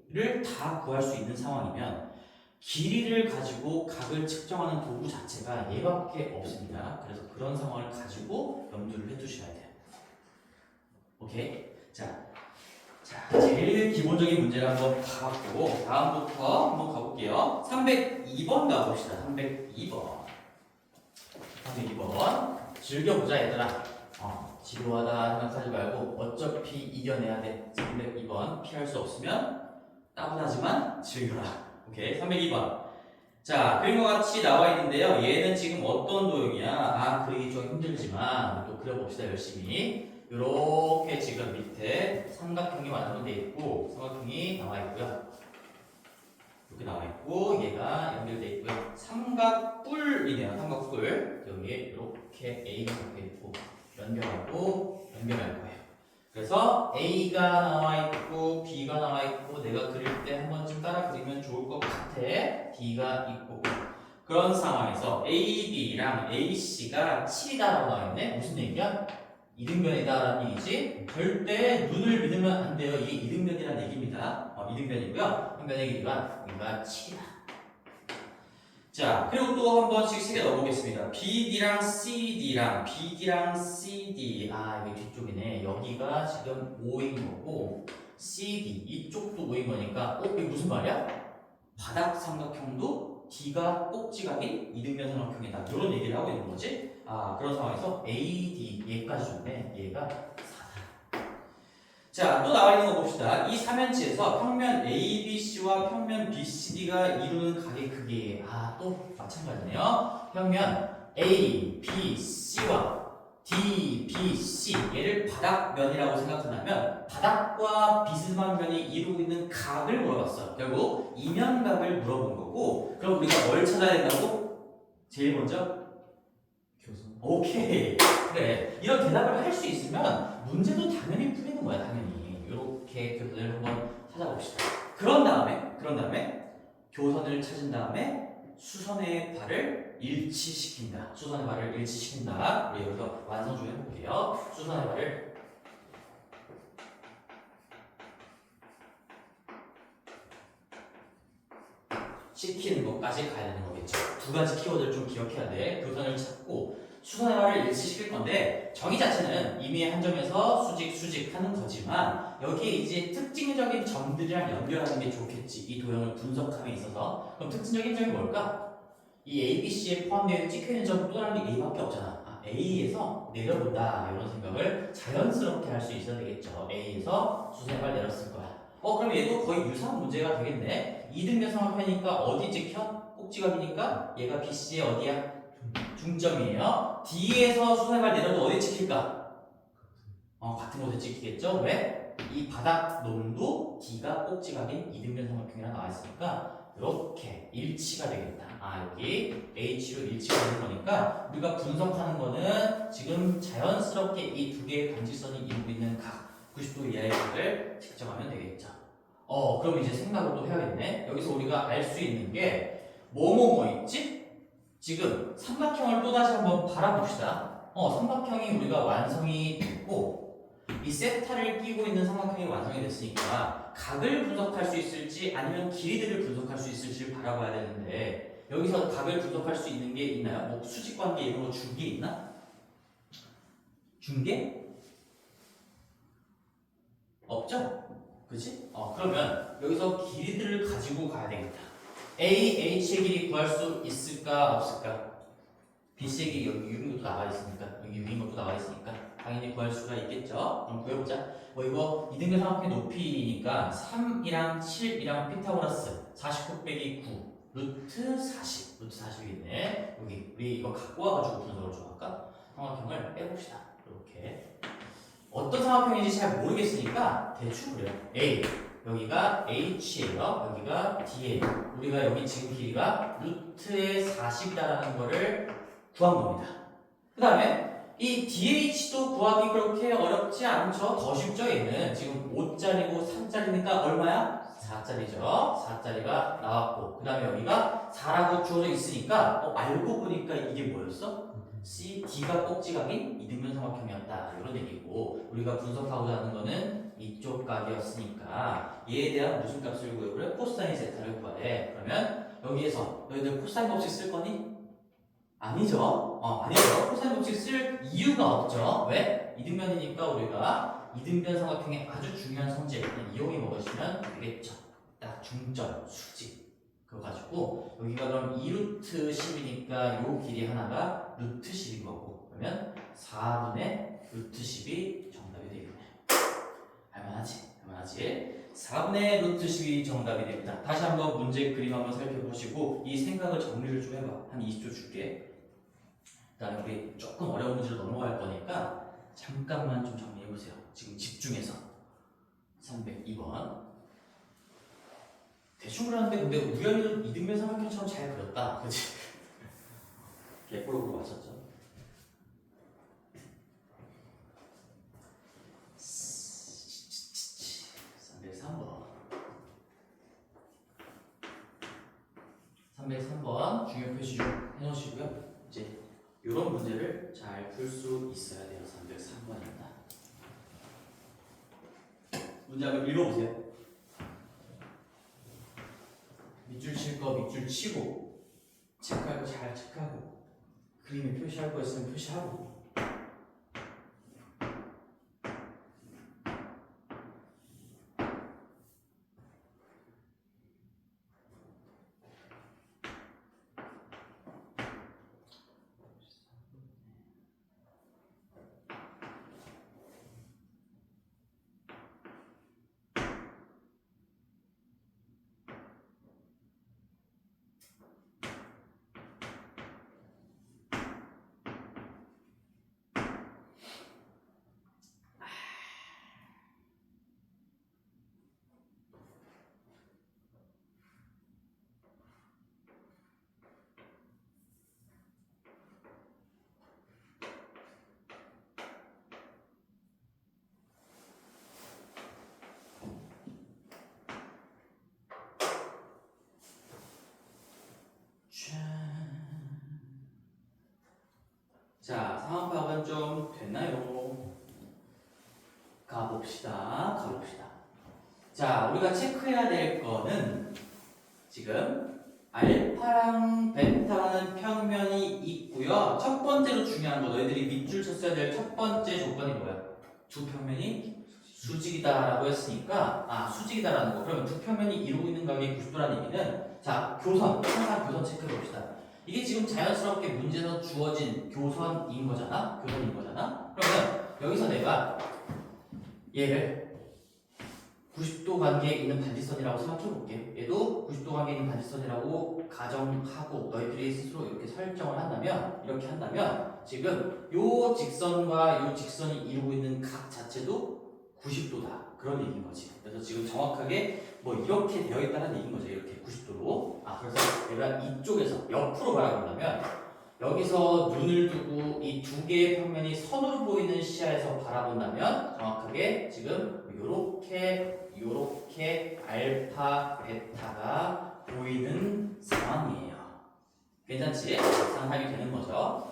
길이를 다 구할 수 있는 상황이면 길이를 가지고 각을 측정하는 도구 자체가 얘밖에 없습니다. 그래서 그런 상황을 가지고 염두를 해두셔야 돼요. 오케이? 자, 제일 기본적인 문제를 한번 봐봤고 다음부터 한번 가볼게요. 302번 가봅시다. 302번. 즐겨보자 얘들아. 지루하다 생각하지 말고 어차피 이겨내야 돼. 302번 피할 수 없으면 따분하지만 즐겨라. 오케이, 302번. 자, 그림과 같이 나와 있는데요. 얘는 지금 어떤 도형이야? 그리기 좀 힘들지만 또 그려봅시다, 열심히. 요렇게 지금 밑에 삼각형이 완성돼 있고, 삼각형이 나와 있고요. 이렇게 나와 있고, 얘가 연결돼 있고요. 삼각뿔이네요, 삼각뿔. 여기에 이렇게 A가 적혀 있고, 연결할 거예요. 그래서 A가 나와 있고 B가 나와 있고 내가 그릴 때 한 번쯤 따라 그리면 좋을 것 같아. D가 있고 그런 상황에서 AB랑 AC가 7이다라고 나와 있네. 무슨 얘기야? 이등변이다라는 얘기지. 절대 눈을 믿으면 안 돼요. 이게 이등변이라는 얘기입니다. 이등변이고요. 평변의 길이가 여기가 7이다. 자, 그리고 또 한 번씩 세개 넣어보겠습니다. BD랑 CD. 이게 뒤쪽이네. 여기가 지금 5인 거고, CD, 이쪽도 5인 거니까, 이게 무슨 말이야? 바닥 삼각형도 D가 꼭지각인 이등변 삼각형이다. 이런 얘기를 하고 있는 거지. 그런 상황에서 AD, 얘까지 줬네. 얘가 4다. 자, 또 나와 있는 거 봅시다. 이 삼면체에서 평면 ABC와 평면 BCD가 이루는 각의 크기. 또 마찬가지네요. 평면 ABC와 DBC 얘를 바닥면이라고 생각한다면 바닥과 비스듬한 면이 이루고 있는 각을 물어봤어요. 결국 이면각을 물어본 거고, 그럼 우리가 뭘 찾아야 된다고? 제일 먼저? 교선. 오케이. 그래. 이런 대답을 할 수 있으면 문제도 당연히 풀리는 거야, 당연히. 이렇게 교선을 한번 찾아봅시다. 그런 다음에 교선을 찾은 다음에 수선의 발을 일치시킨다. 우리 여기서 완성 좀 해볼게요. 수선의 발을 시키는 것까지 가야 되는 거겠죠. 두 가지 키워드를 좀 기억해야 돼. 교선을 찾고 수선의 발을 일치시킬 건데 정의 자체는 이미 한 점에서 수직 하는 거지만 여기에 이제 특징적인 점들이랑 연결하는 게 좋겠지. 이 도형을 분석함에 있어서. 그럼 특징적인 점이 뭘까? 이 ABC에 포함되어 찍혀있는 점 또 다른 게 A밖에 없잖아. A에서 내려본다 이런 생각을 자연스럽게 할 수 있어야 되겠죠. A에서 수선의 발 내렸을 거야. 그럼 얘도 거의 유사한 문제가 되겠네. 이등변 삼각형이니까 어디 찍혀? 꼭지각이니까 얘가 BC의 어디야? 중점이에요. D에서 수선의 발 내려도 어디 찍힐까? 같은 곳에 찍히겠죠? 왜? 이 바닥 놈도 D가 꼭지각인 이등변 삼각형이라 나와 있으니까 이렇게 일치가 되겠다. 여기 H로 일치가 되는 거니까 우리가 분석하는 거는 지금 자연스럽게 이 두 개의 간질선이 이루고 있는 각 90도 이하의 각을 측정하면 되겠죠. 그럼 이제 생각을 또 해야겠네. 여기서 우리가 알 수 있는 게 뭐 있지? 지금 삼각형을 또다시 한번 바라봅시다. 삼각형이 우리가 완성이 됐고 이 세타를 끼고 있는 삼각형이 완성이 됐으니까 각을 분석할 수 있을지 아니면 길이들을 분석할 수 있을지를 바라봐야 되는데 여기서 각을 분석할 수 있는 게 있나요? 수직관계 이런 거 준 게 있나? 준 게? 없죠? 그치? 그러면 여기서 길이들을 가지고 가야 되겠다. H의 길이 구할 수 있을까 없을까? BC의 길이 여기 6인 것도 나와 있으니까 여기 6인 것도 나와 있으니까 당연히 구할 수가 있겠죠. 그럼 구해보자. 이거 이등변 삼각형의 높이니까 3이랑 7이랑 피타고라스 49 빼기 9 루트 40이 있네. 여기 우리 이거 갖고 와가지고 분석을 좀 할까? 삼각형을 빼봅시다. 이렇게 어떤 삼각형인지 잘 모르겠으니까 대충 그래요. A 여기가 H예요. 여기가 D예요. 우리가 여기 지금 길이가 루트의 40이라는 거를 구한 겁니다. 그 다음에 이 DH도 구하기 그렇게 어렵지 않죠. 더 쉽죠. 얘는 지금 5짜리고 3짜리니까 얼마야? 4짜리죠. 4짜리가 나왔고 그 다음에 여기가 4라고 주어져 있으니까 알고 보니까 이게 뭐였어? C, D가 꼭지각인 이등변 삼각형이었다 이런 얘기고 우리가 분석하고자 하는 거는 이쪽 각이었으니까 얘에 대한 무슨 값을 구해보래? 코사인 세타를 구하래. 그러면 여기에서 너희들 코사인 법칙 쓸 거니? 아니죠. 아니죠. 코사인 법칙 쓸 이유가 없죠. 왜? 이등변이니까 우리가 이등변 삼각형의 아주 중요한 성질 이용해 먹으시면 되겠죠. 딱 중점, 수직. 그거 가지고 여기가 그럼 2루트 10이니까 요 길이 하나가 루트 10인 거고 그러면 4분의 루트 10이 정답이 되겠네. 할만하지? 4분의 루트 10이 정답이 됩니다. 다시 한번 문제 그림 한번 살펴보시고 이 생각을 정리를 좀 해봐. 한 20초 줄게. 그다음에 우리 조금 어려운 문제로 넘어갈 거니까 잠깐만 좀 정리해보세요. 지금 집중해서 302번 대충 그렸는데 근데 우연히도 이등변 삼각형처럼 잘 그렸다. 그치? 개뽀록으로 맞췄죠. 303번 303번 중요 표시 좀 해놓으시고요. 이제 이런 문제를 잘 풀 수 있어야 돼요. 303번입니다. 문제 한번 읽어보세요. 밑줄 칠 거 밑줄 치고 체크할 거 잘 체크하고 그림에 표시할 거 있으면 표시하고 자, 상황 파악은 좀 됐나요? 가봅시다. 자, 우리가 체크해야 될 거는 지금 알파랑 베타라는 평면이 있고요. 첫 번째로 중요한 거 너희들이 밑줄 쳤어야 될 첫 번째 조건이 뭐야? 두 평면이 수직이다라고 했으니까 수직이다라는 거. 그러면 두 평면이 이루고 있는 각이 90도라는 얘기는 자, 교선. 항상 교선 체크해 봅시다. 이게 지금 자연스럽게 문제에서 주어진 교선인 거잖아? 그러면 여기서 내가 얘를 90도 관계에 있는 반지선이라고 생각해 볼게요. 얘도 90도 관계에 있는 반지선이라고 가정하고 너희들이 스스로 이렇게 설정을 이렇게 한다면 지금 요 직선과 요 직선이 이루고 있는 각 자체도 90도다. 그런 얘기인 거지. 그래서 지금 정확하게 뭐 이렇게 되어 있다는 얘기인 거죠. 이렇게 90도로. 그래서 내가 이쪽에서 옆으로 바라본다면 여기서 눈을 두고 이 두 개의 평면이 선으로 보이는 시야에서 바라본다면 정확하게 지금 요렇게 알파, 베타가 보이는 상황이에요. 괜찮지? 상상이 되는 거죠.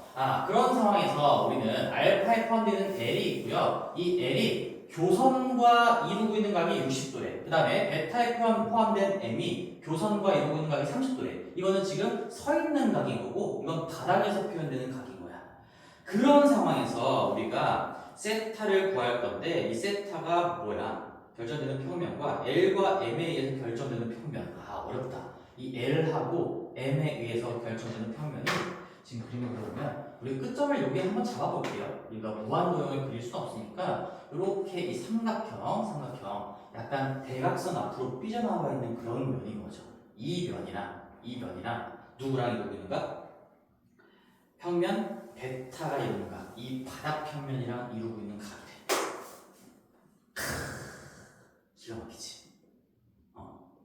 그런 상황에서 우리는 알파에 포함되는 L이 있고요. 이 L이 교선과 이루고 있는 각이 60도래. 그 다음에 베타에 포함된 M이 교선과 이루고 있는 각이 30도래. 이거는 지금 서 있는 각인 거고, 이건 바닥에서 표현되는 각인 거야. 그런 상황에서 우리가 세타를 구할 건데, 이 세타가 뭐야? 결정되는 평면과 L과 M에 의해서 결정되는 평면. 어렵다. 이 L하고 M에 의해서 결정되는 평면이 지금 그림을 그려보면 우리 끝점을 여기 한번 잡아볼게요. 우리가 무한도형을 그릴 수는 없으니까 이렇게 이 삼각형 약간 대각선 앞으로 삐져나와 있는 그런 면인 거죠. 이 면이랑 누구랑 이루고 있는가? 평면 베타가 이루는 각, 이 바닥 평면이랑 이루고 있는 각이 돼. 기가 막히지.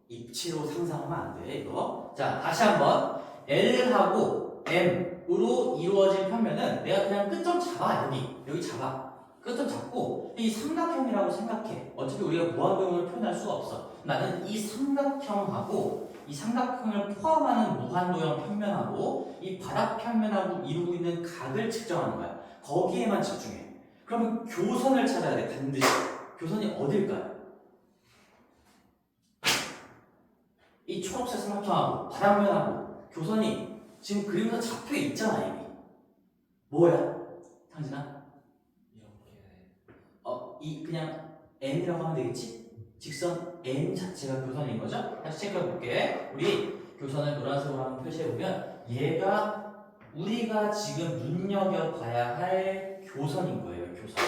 입체로 상상하면 안 돼, 이거. 자, 다시 한번 L하고 M L으로 이루어진 평면은 내가 그냥 끝점 잡아. 여기 잡아. 끝점 잡고 이 삼각형이라고 생각해. 어차피 우리가 무한도형을 표현할 수가 없어. 나는 이 삼각형하고 이 삼각형을 포함하는 무한도형 평면하고 이 바닥 평면하고 이루고 있는 각을 측정하는 거야. 거기에만 집중해. 그러면 교선을 찾아야 돼. 반드시. 교선이 어딜까요? 이 초록색 삼각형하고 바닥면하고 교선이 지금 그림에서 잡혀 있잖아. 이미. 뭐야? 상진아? 이 그냥 n이라고 하면 되겠지? 직선 n 자체가 교선인 거죠? 다시 체크해 볼게. 우리 교선을 노란색으로 한번 표시해 보면 얘가 우리가 지금 눈여겨봐야 할 교선인 거예요. 교선.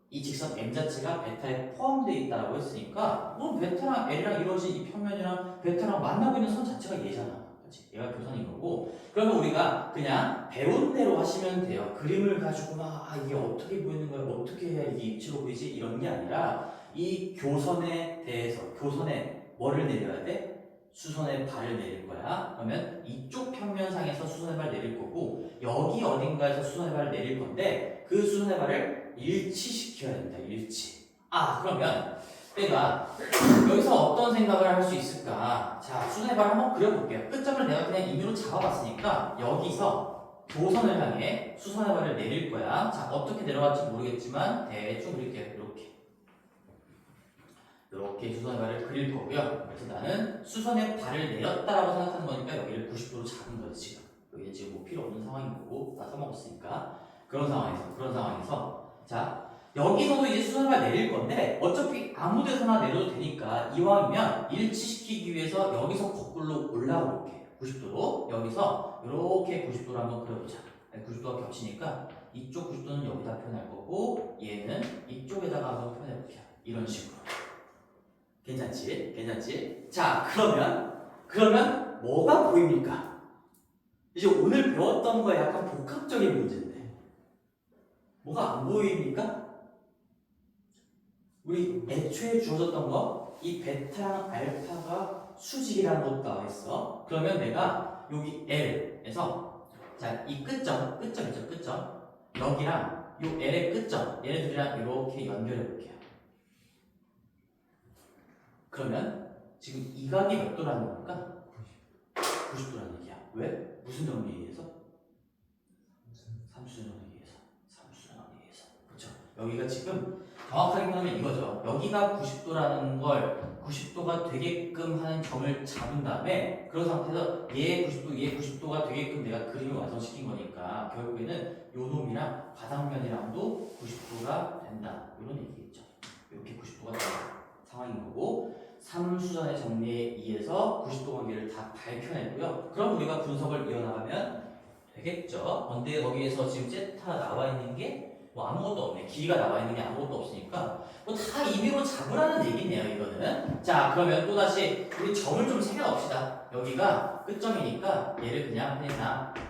이 직선 m 자체가 베타에 포함되어 있다고 했으니까 베타랑 l이랑 이루어진 이 평면이랑 베타랑 만나고 있는 선 자체가 얘잖아. 그렇지? 얘가 교선인 거고. 그러면 우리가 그냥 배운 대로 하시면 돼요. 그림을 가지고 막 이게 어떻게 보이는 거야? 어떻게 해야 이게 입체로 보이지? 이런 게 아니라 이 교선에 대해서 교선에 뭐를 내려야 돼? 수선의 발을 내릴 거야. 그러면 이쪽 평면상에서 수선의 발을 내릴 거고 여기 어딘가에서 수선의 발을 내릴 건데 그 수선의 발을 일치시켜야 된다. 일치. 그러면 내가 여기서 어떤 생각을 할 수 있을까? 자, 수선의 발을 한번 그려볼게요. 끝점을 내가 그냥 임의로 잡아봤으니까 여기서 교선을 향해 수선의 발을 내릴 거야. 자, 어떻게 내려갈지 모르겠지만 대충 그릴게요. 이렇게 수선의 발을 그릴 거고요. 그래서 나는 수선의 발을 내렸다라고 생각하는 거니까 여기를 90도로 잡은 거지 지금. 여기 지금 뭐 필요 없는 상황인 거고 다 써먹었으니까 그런 상황에서 자. 여기서도 이제 수선발 내릴 건데 어차피 아무 데서나 내려도 되니까 이왕이면 일치시키기 위해서 여기서 거꾸로 올라가 볼게. 90도로 여기서 이렇게 90도로 한번 그려보자. 90도가 겹치니까 이쪽 90도는 여기다 표현할 거고 얘는 이쪽에다가 한번 표현해 볼게요. 이런 식으로. 괜찮지? 괜찮지? 자, 그러면 뭐가 보입니까? 이제 오늘 배웠던 거에 약간 복합적인 문제인데 뭐가 안 보입니까? 우리 애초에 주어졌던 거, 이 베타랑 알파가 수직이라는 것도 나와 있어. 그러면 내가 여기 L에서 자, 이 끝점 있죠, 끝점. 여기랑 요 L의 끝점, 얘네들이랑 이렇게 연결해 볼게요. 그러면 지금 이 각이 몇 도라는 걸까? 90도라는 얘기야. 왜? 무슨 정리에 의해서? 삼수 정리에 의해서. 그렇죠? 여기가 지금 정확하게 말하면 이거죠. 여기가 90도라는 걸 90도가 되게끔 하는 점을 잡은 다음에 그런 상태에서 얘 90도가 되게끔 내가 그림을 완성시킨 거니까 결국에는 요 놈이랑 바닥면이랑도 90도가 된다. 이런 얘기겠죠. 이렇게 90도가 되는 상황인 거고 삼수선의 정리에 의해서 90도 관계를 다 밝혀내고요. 그럼 우리가 분석을 이어나가면 되겠죠. 근데 거기에서 지금 제타 나와 있는 게 뭐 아무것도 없네. 길이가 나와 있는 게 아무것도 없으니까 뭐 다 임의로 잡으라는 얘기네요. 이거는. 자, 그러면 또 다시 우리 점을 좀 새겨봅시다. 여기가 끝점이니까 얘를 그냥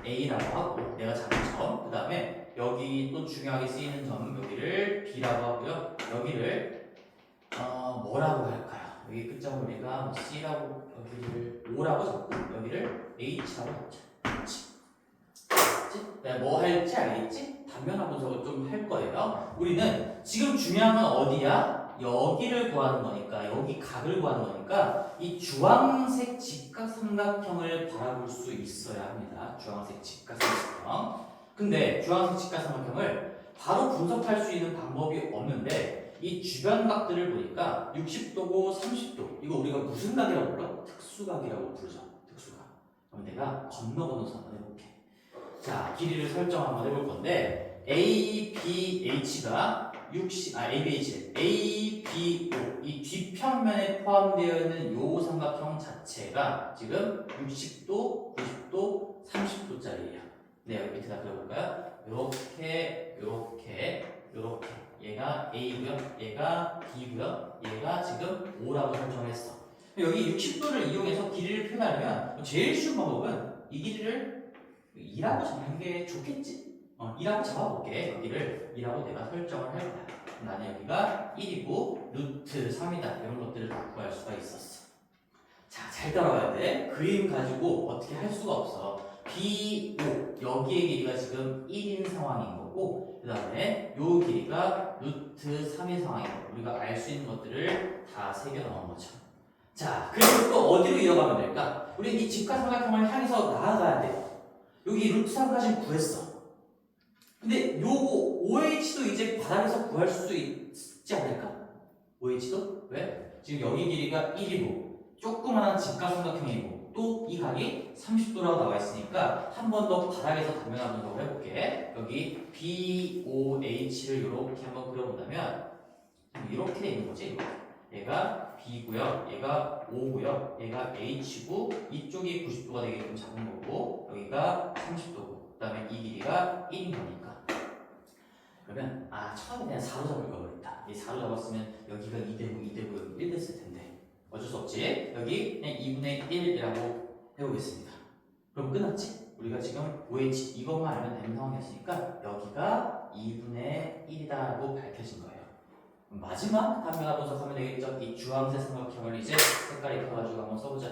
A라고 하고 내가 잡은 점, 그 다음에 여기 또 중요하게 쓰이는 점 여기를 B라고 하고요. 여기를 뭐라고 할까요? 여기 끝점을 우리가 뭐 C라고 여기를 O라고 잡고 여기를 H라고 잡자. 그렇지? 뭐 할지 알겠지? 단면화 분석을 좀 할 거예요. 우리는 지금 중요한 건 어디야? 여기를 구하는 거니까 여기 각을 구하는 거니까 이 주황색 직각삼각형을 바라볼 수 있어야 합니다. 주황색 직각삼각형. 근데 주황색 직각삼각형을 바로 분석할 수 있는 방법이 없는데 이 주변 각들을 보니까 60도고 30도 이거 우리가 무슨 각이라고 불러? 특수각이라고 부르죠. 특수각. 그럼 내가 건너서 한번 해볼게. 자, 길이를 설정 한번 해볼 건데 ABH가 60, ABH, ABO 이 뒷평면에 포함되어 있는 요 삼각형 자체가 지금 60도, 90도, 30도짜리예요. 네, 여기 밑에다 그려볼까요? 요렇게 얘가 A고요, 얘가 B고요, 얘가 지금 O라고 설정했어. 여기 60도를 이용해서 길이를 표현하려면 제일 쉬운 방법은 이 길이를 2라고 잡는 게 좋겠지? 2라고 잡아볼게. 여기를 2라고 내가 설정을 할 거야. 나는 여기가 1이고 루트 3이다. 이런 것들을 다 구할 수가 있었어. 자, 잘 따라와야 돼. 그림 가지고 어떻게 할 수가 없어. B5 여기의 길이가 지금 1인 상황인 거고 그 다음에 요 길이가 루트 3인 상황인 거고 우리가 알 수 있는 것들을 다 새겨 넣은 거죠. 자, 그리고 또 어디로 이어가면 될까? 우리 이 직각삼각형을 향해서 나아가야 돼요. 여기 루트 3까지 구했어. 근데 요거 OH도 이제 바닥에서 구할 수 있지 않을까? OH도? 왜? 지금 여기 길이가 1이고 조그만한 직각삼각형이고 또 이 각이 30도라고 나와 있으니까 한 번 더 바닥에서 단면화 분석을 해볼게. 여기 BOH를 이렇게 한번 그려본다면 이렇게 돼 있는 거지. 얘가 B고요, 얘가 O고요, 얘가 H고 이쪽이 90도가 되게끔 잡은 거고 여기가 30도고 그 다음에 이 길이가 1인 거니까 그러면 처음에 그냥 4로 잡을 걸 그랬다. 이 4로 잡았으면 여기가 2되고 2되고 여기 1 됐을 텐데 어쩔 수 없지. 여기 그냥 2분의 1이라고 해보겠습니다. 그럼 끝났지? 우리가 지금 OH 이것만 알면 되는 상황이었으니까 여기가 2분의 1이다라고 밝혀진 거예요. 마지막 단면화 분석하면 되겠죠? 이 주황색 삼각형을 이제 색깔 입혀가지고 한번 써보자.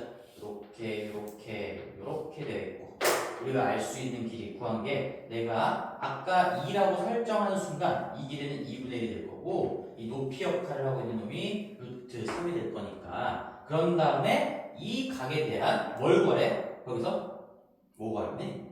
이렇게 되어 있고 우리가 알 수 있는 길이 구한 게 내가 아까 2라고 설정하는 순간 이 길이는 2분의 1이 될 거고 이 높이 역할을 하고 있는 놈이 루트 3이 될 거니까 그런 다음에 이 각에 대한 뭘 구하래? 거기서 뭐 구하랬니?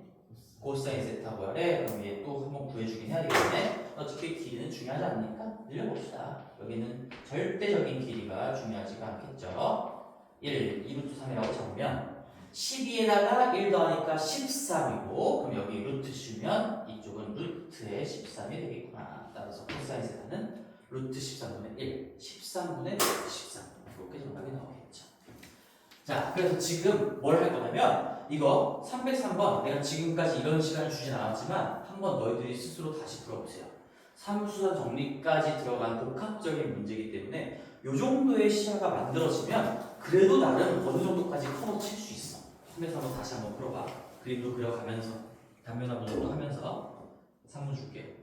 코사인 세타 구하래. 그럼 얘 또 한번 구해주긴 해야 되겠네. 어차피 길이는 중요하지 않으니까 늘려봅시다. 여기는 절대적인 길이가 중요하지가 않겠죠. 1, 2루트 3이라고 잡으면 12에다가 1 더하니까 13이고 그럼 여기 루트 씌우면 이쪽은 루트의 13이 되겠구나. 따라서 코사인 세타는 루트 13분의 1, 13분의 루트 13 이렇게 정답이 나오겠죠. 자, 그래서 지금 뭘 할 거냐면 이거 303번 내가 지금까지 이런 시간을 주진 않았지만 한번 너희들이 스스로 다시 풀어보세요. 삼수선 정리까지 들어간 복합적인 문제이기 때문에 이 정도의 시야가 만들어지면 그래도 나름 어느 정도까지 커버 칠 수 있어. 303번 다시 한번 풀어봐. 그림도 그려가면서 단면화 분석도 하면서 상문 줄게.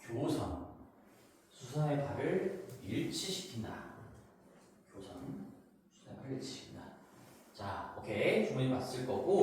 교선 수선의 발을 일치시킨다. 교선 수선의 발을 일치시킨다. 자, 오케이. 주문이 봤을 거고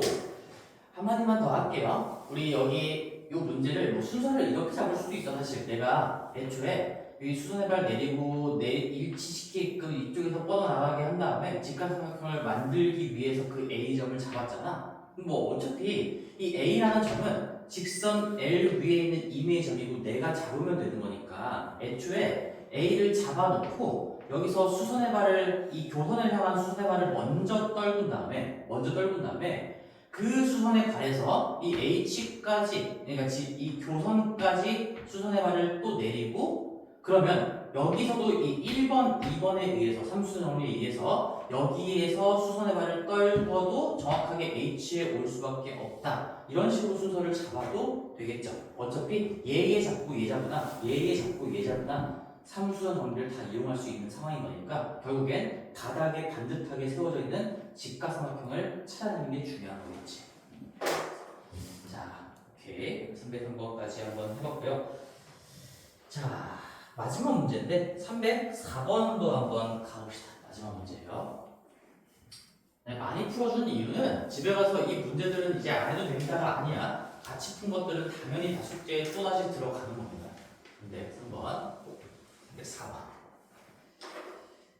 한마디만 더 할게요. 우리 여기 이 문제를 뭐 순서를 이렇게 잡을 수도 있어. 사실 내가 애초에 이 수선의 발 내리고 일치시키게끔 이쪽에서 뻗어나가게 한 다음에 직각삼각형을 만들기 위해서 그 A점을 잡았잖아. 뭐 어차피 이 A라는 점은 직선 L 위에 있는 임의의 점이고 내가 잡으면 되는 거니까 애초에 A를 잡아놓고 여기서 수선의 발을 이 교선을 향한 수선의 발을 먼저 떨군 다음에 그 수선의 발에서 이 H까지 그러니까 이 교선까지 수선의 발을 또 내리고 그러면 여기서도 이 1번, 2번에 의해서 삼수 정리에 의해서 여기에서 수선의 발을 떨궈도 정확하게 H에 올 수밖에 없다. 이런 식으로 순서를 잡아도 되겠죠. 어차피 얘 잡고 얘 잡으나 얘 잡고 얘 잡으나 삼수선 정리를 다 이용할 수 있는 상황인 거니까 결국엔 바닥에 반듯하게 세워져 있는 직각삼각형을 찾아내는 게 중요한 거겠지. 자, 오케이. 303번까지 한번 해봤고요. 자, 마지막 문제인데 304번도 한번 가봅시다. 마지막 문제예요. 네, 많이 풀어준 이유는 집에 가서 이 문제들은 이제 안 해도 된다가 아니야. 같이 푼 것들은 당연히 다 숙제에 또다시 들어가는 겁니다. 근데 3번, 4번.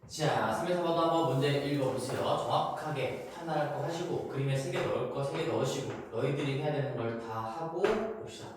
자, 304번도 한번 문제 읽어보세요. 정확하게 판단할 거 하시고 그림에 3개 넣을 거 3개 넣으시고 너희들이 해야 되는 걸 다 하고 봅시다.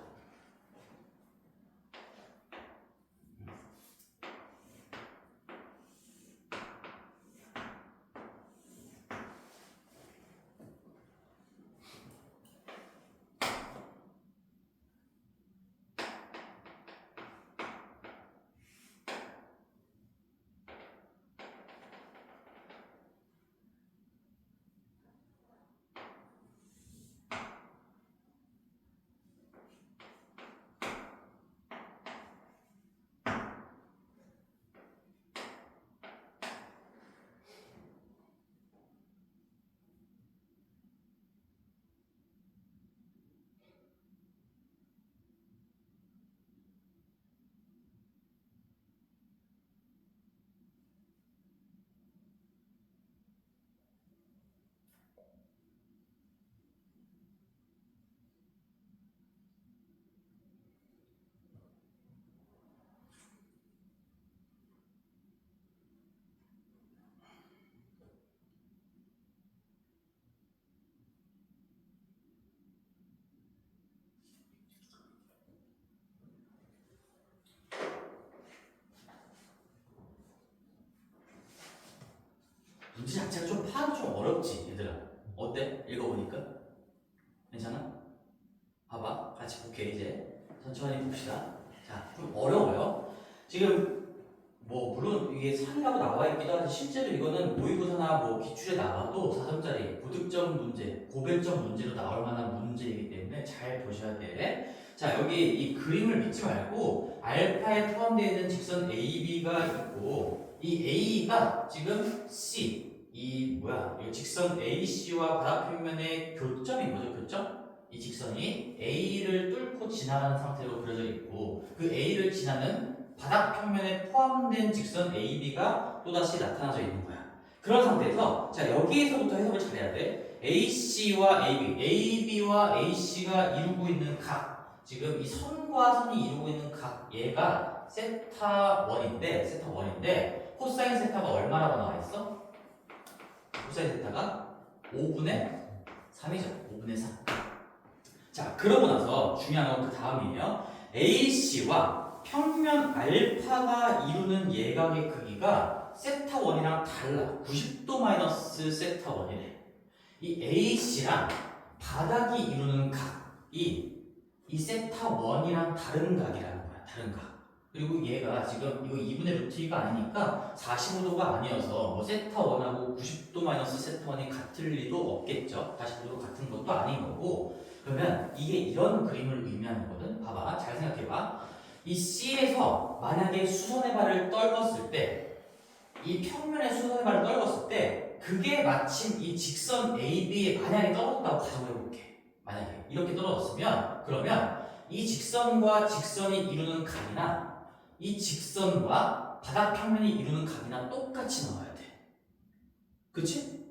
문제 자체가 좀 파악이 좀 어렵지, 얘들아. 어때? 읽어보니까? 괜찮아? 봐봐. 같이 볼게, 이제. 천천히 봅시다. 자, 좀 어려워요. 지금, 뭐, 물론 이게 3이라고 나와 있기도 하지, 실제로 이거는 모의고사나 뭐 기출에 나와도 4점짜리 고득점 문제, 고별점 문제로 나올 만한 문제이기 때문에 잘 보셔야 돼. 자, 여기 이 그림을 믿지 말고, 알파에 포함되어 있는 직선 AB가 있고, 이 A가 지금 C, 이 직선 AC와 바닥평면의 교점인 거죠, 교점? 이 직선이 A를 뚫고 지나가는 상태로 그려져 있고 그 A를 지나는 바닥평면에 포함된 직선 AB가 또다시 나타나져 있는 거야. 그런 상태에서 자 여기에서부터 해석을 잘해야 돼. AC와 AB, AB와 AC가 이루고 있는 각 지금 이 선과 선이 이루고 있는 각 얘가 세타1인데 코사인 세타가 얼마라고 나와 있어? 코사인 세타가 5분의 3이죠. 5분의 3. 자, 그러고 나서 중요한 건 그 다음이에요. AC와 평면 알파가 이루는 예각의 크기가 세타1이랑 달라. 90도 마이너스 세타1이래. 이 AC랑 바닥이 이루는 각이 이 세타1이랑 다른 각이라는 거야. 다른 각. 그리고 얘가 지금 이거 2분의 루트 2가 아니니까 45도가 아니어서 뭐 세타1하고 90도 마이너스 세타1이 같을 리도 없겠죠. 45도로 같은 것도 아닌 거고 그러면 이게 이런 그림을 의미하는 거거든. 봐봐. 잘 생각해봐. 이 C에서 만약에 수선의 발을 떨궜을 때 이 평면에 수선의 발을 떨궜을 때 그게 마침 이 직선 AB에 만약에 떨어졌다고 가정을 해볼게. 만약에 이렇게 떨어졌으면 그러면 이 직선과 직선이 이루는 각이나 이 직선과 바닥 평면이 이루는 각이나 똑같이 나와야 돼. 그치?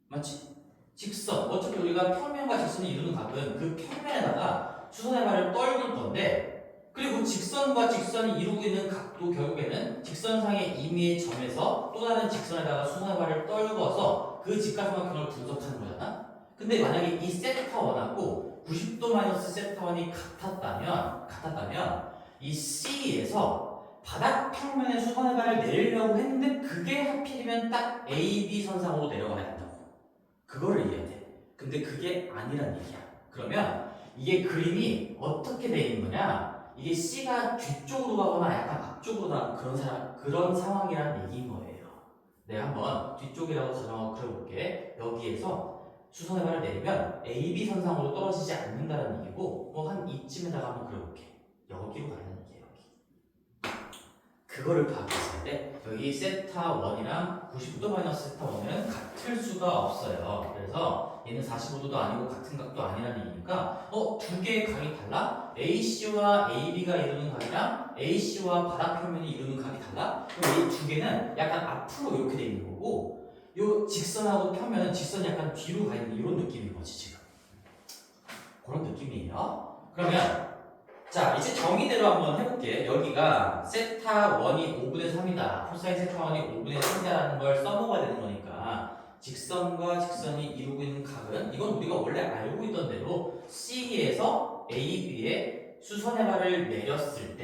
맞지? 직선. 어차피 우리가 평면과 직선이 이루는 각은 그 평면에다가 수선의 발을 떨굴 건데, 그리고 직선과 직선이 이루고 있는 각도 결국에는 직선상의 임의의 점에서 또 다른 직선에다가 수선의 발을 떨궈서 그 직각삼각형을 분석하는 거잖아. 근데 만약에 이 세타 원하고 90도 마이너스 세타 원이 같았다면 이 C에서 바닥 평면에 수선의 발을 내리려고 했는데 그게 하필이면 딱 AB 선상으로 내려가야 된다고. 그거를 이해해야 돼. 근데 그게 아니란 얘기야. 그러면 이게 그림이 어떻게 돼 있는 거냐? 이게 C가 뒤쪽으로 가거나 약간 앞쪽으로 가는 그런 상황이라는 얘기인 거예요. 내가 한번 뒤쪽이라고 가정하고 그려볼게. 여기에서 수선의 발을 내리면 AB 선상으로 떨어지지 않는다는 얘기고, 뭐 한 이쯤에다가 한번 그려볼게. 여기로 가는 얘기예요. 여기. 그거를 파악했을 때 여기 세타 1이랑 90도 마이너스 세타 1은 같을 수가 없어요. 그래서 얘는 45도도 아니고 같은 각도 아니라는 얘기니까 두 개의 각이 달라? AC와 AB가 이루는 각이랑 AC와 바닥 표면이 이루는 각이 달라? 그럼 이 두 개는 약간 앞으로 이렇게 돼 있는 거고, 요 직선하고 평면은 직선이 약간 뒤로 가 있는 이런 느낌인 거지 지금. 그런 느낌이에요. 그러면 자, 이제 정의대로 한번 해볼게. 여기가 세타 1이 5분의 3이다. 코사인 세타 1이 5분의 3이다라는 걸 써먹어야 되는 거니까 직선과 직선이 이루고 있는 각은, 이건 우리가 원래 알고 있던 대로 C에서 AB에 수선의 발을 내렸을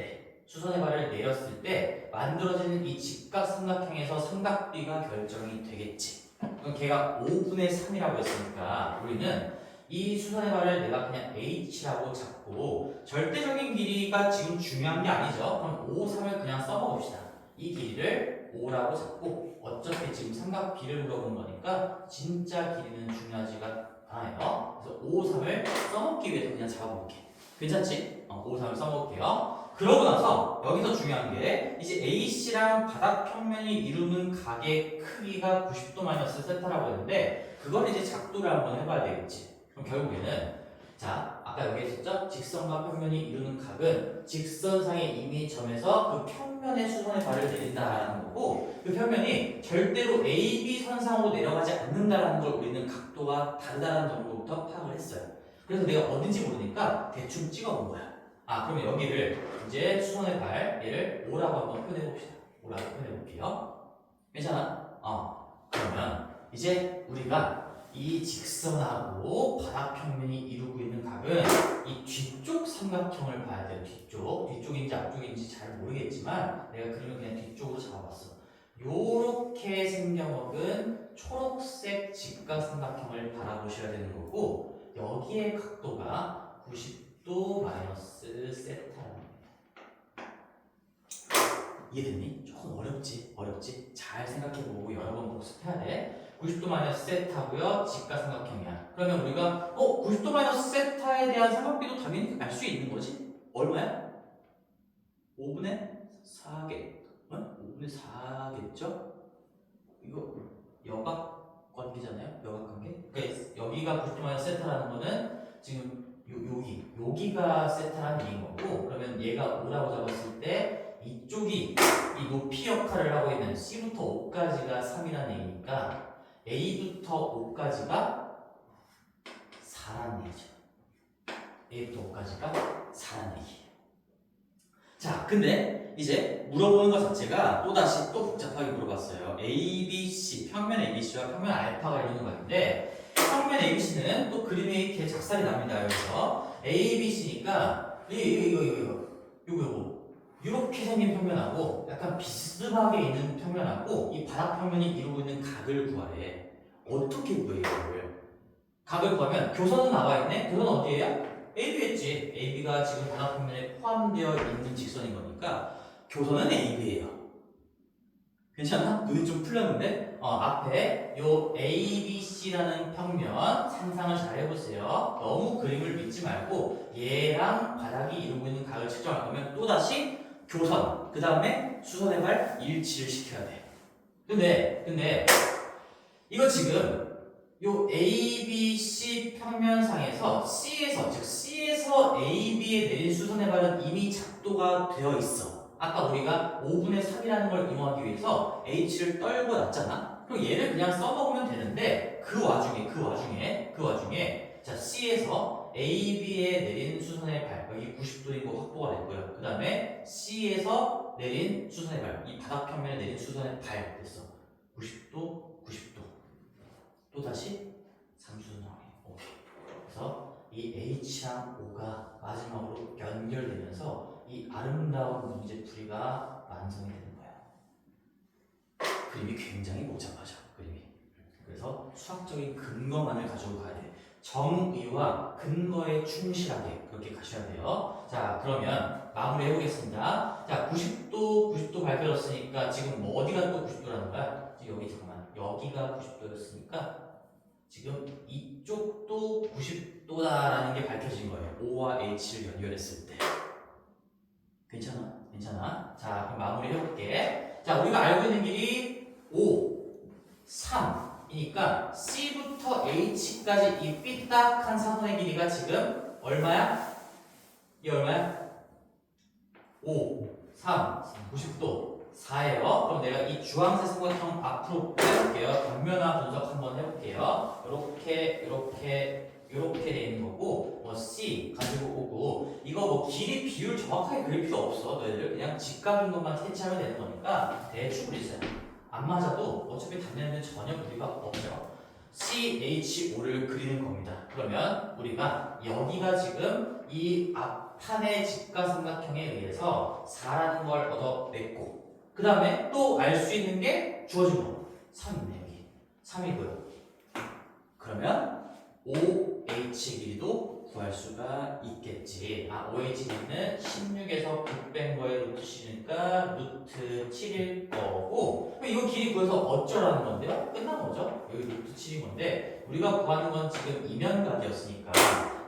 때 만들어지는 이 직각삼각형에서 삼각비가 결정이 되겠지. 그럼 걔가 5분의 3이라고 했으니까 우리는 이 수선의 발을 내가 그냥 H라고 잡고, 절대적인 길이가 지금 중요한 게 아니죠. 그럼 5, 3을 그냥 써먹읍시다. 이 길이를 5라고 잡고, 어차피 지금 삼각비를 물어본 거니까 진짜 길이는 중요하지가 않아요. 그래서 5, 3을 써먹기 위해서 그냥 잡아볼게. 괜찮지? 5, 3을 써먹을게요. 그러고 나서 여기서 중요한 게 이제 AC랑 바닥 평면이 이루는 각의 크기가 90도 마이너스 세타라고 했는데, 그걸 이제 작도를 한번 해봐야 되겠지. 그럼 결국에는 자, 아까 여기 있었죠? 직선과 평면이 이루는 각은 직선상의 임의점에서 그 평면의 수선의 발을 내린다라는 거고, 그 평면이 절대로 AB 선상으로 내려가지 않는다라는 걸 우리는 각도가 다르다는 정도부터 파악을 했어요. 그래서 내가 어딘지 모르니까 대충 찍어본 거야. 그러면 여기를 이제 수선의 발, 얘를 O라고 한번 표현해봅시다. O라고 표현해볼게요. 괜찮아? 그러면 이제 우리가 이 직선하고 바닥 평면이 이루고 있는 각은 이 뒤쪽 삼각형을 봐야 돼요. 뒤쪽인지 앞쪽인지 잘 모르겠지만 내가 그림을 그냥 뒤쪽으로 잡아봤어. 요렇게 생겨먹은 초록색 직각삼각형을 바라보셔야 되는 거고, 여기의 각도가 90도 마이너스 세타입니다. 이해됐니? 조금 어렵지? 잘 생각해보고 여러 번 복습해야 돼. 90도 마이너스 세타고요. 직각삼각형이야. 그러면 우리가 90도 마이너스 세타에 대한 삼각비도 당연히 알 수 있는 거지? 얼마야? 5분의 4개. 5분의 4겠죠? 이거 여각 관계잖아요? 여각 관계? 그러니까 여기가 90도 마이너스 세타라는 거는 지금 여기가 세타라는 얘기인 거고, 그러면 얘가 5라고 잡았을 때 이쪽이 이 높이 역할을 하고 있는 C부터 O까지가 3이라는 얘기니까 A부터 5까지가 4라는 얘기죠. A부터 5까지가 4라는 얘기예요. 자, 근데 이제 물어보는 것 자체가 또 복잡하게 물어봤어요. ABC, 평면 ABC와 평면 알파가 이루는 건데, 평면 ABC는 또 그림에 이렇게 작살이 납니다. 여기서 ABC니까 이거 이렇게 생긴 평면하고 약간 비스듬하게 있는 평면하고 이 바닥 평면이 이루고 있는 각을 구하래. 어떻게 구해 이거를? 각을 구하면 교선은 나와 있네. 교선 어디에요? AB였지. AB가 지금 바닥 평면에 포함되어 있는 직선인 거니까 교선은 AB예요. 괜찮아? 눈이 좀 풀렸는데? 앞에 요 ABC라는 평면 상상을 잘 해보세요. 너무 그림을 믿지 말고 얘랑 바닥이 이루고 있는 각을 측정할 거면 또다시 교선, 그 다음에 수선의 발 일치를 시켜야 돼. 근데 이거 지금 요 ABC 평면상에서 C에서, 즉 C에서 AB에 내린 수선의 발은 이미 작도가 되어 있어. 아까 우리가 5분의 3이라는 걸 이용하기 위해서 H를 떨고 놨잖아. 그럼 얘를 그냥 써먹으면 되는데 그 와중에 자 C에서 AB에 내린 수선의 발 여기 90도인 거 확보가 됐고요. 그 다음에 C에서 내린 수선의 발 이 바닥 평면에 내린 수선의 발 됐어. 90도, 90도. 또 다시 3수선 정리. 오케이. 그래서 이 H랑 O가 마지막으로 연결되면서 이 아름다운 문제 풀이가 완성이 되는 거야. 그림이 굉장히 복잡하죠. 그림이. 그래서 수학적인 근거만을 가지고 가야 돼. 정의와 근거에 충실하게 그렇게 가셔야 돼요. 자, 그러면 마무리 해보겠습니다. 자, 90도 밝혀졌으니까 지금 뭐 어디가 또 90도라는 거야? 지금 여기 잠깐만. 여기가 90도였으니까 지금 이쪽도 90도다라는 게 밝혀진 거예요. O와 H를 연결했을 때. 괜찮아? 괜찮아? 자, 그럼 마무리 해볼게. 자, 우리가 알고 있는 길이 5, 3이니까 C부터 H까지 이 삐딱한 사선의 길이가 지금 얼마야? 이게 얼마야? 5, 3, 90도 4예요. 그럼 내가 이 주황색 삼각형 앞으로 빼볼게요. 단면화 분석 한번 해볼게요. 이렇게 돼 있는 거고, 뭐 C 가지고 오고, 이거 뭐 길이 비율 정확하게 그릴 필요 없어. 너희들 그냥 직각인 것만 캐치하면 되는 거니까 대충 그리세요. 안 맞아도 어차피 단면에는 전혀 무리가 없죠. CHO를 그리는 겁니다. 그러면 우리가 여기가 지금 이 앞판의 직가삼각형에 의해서 4라는 걸 얻어냈고, 그 다음에 또 알 수 있는 게 주어진 거 3이네. 여기 3이고요. 그러면 OH 길이도 구할 수가 있겠지. OH 길이는 16에서 9 뺀 거에 루트 C니까 루트 7일 거고, 이거 길이 구해서 어쩌라는 건데요? 끝난 거죠? 여기 루트 7인 건데, 우리가 구하는 건 지금 이면각이었으니까,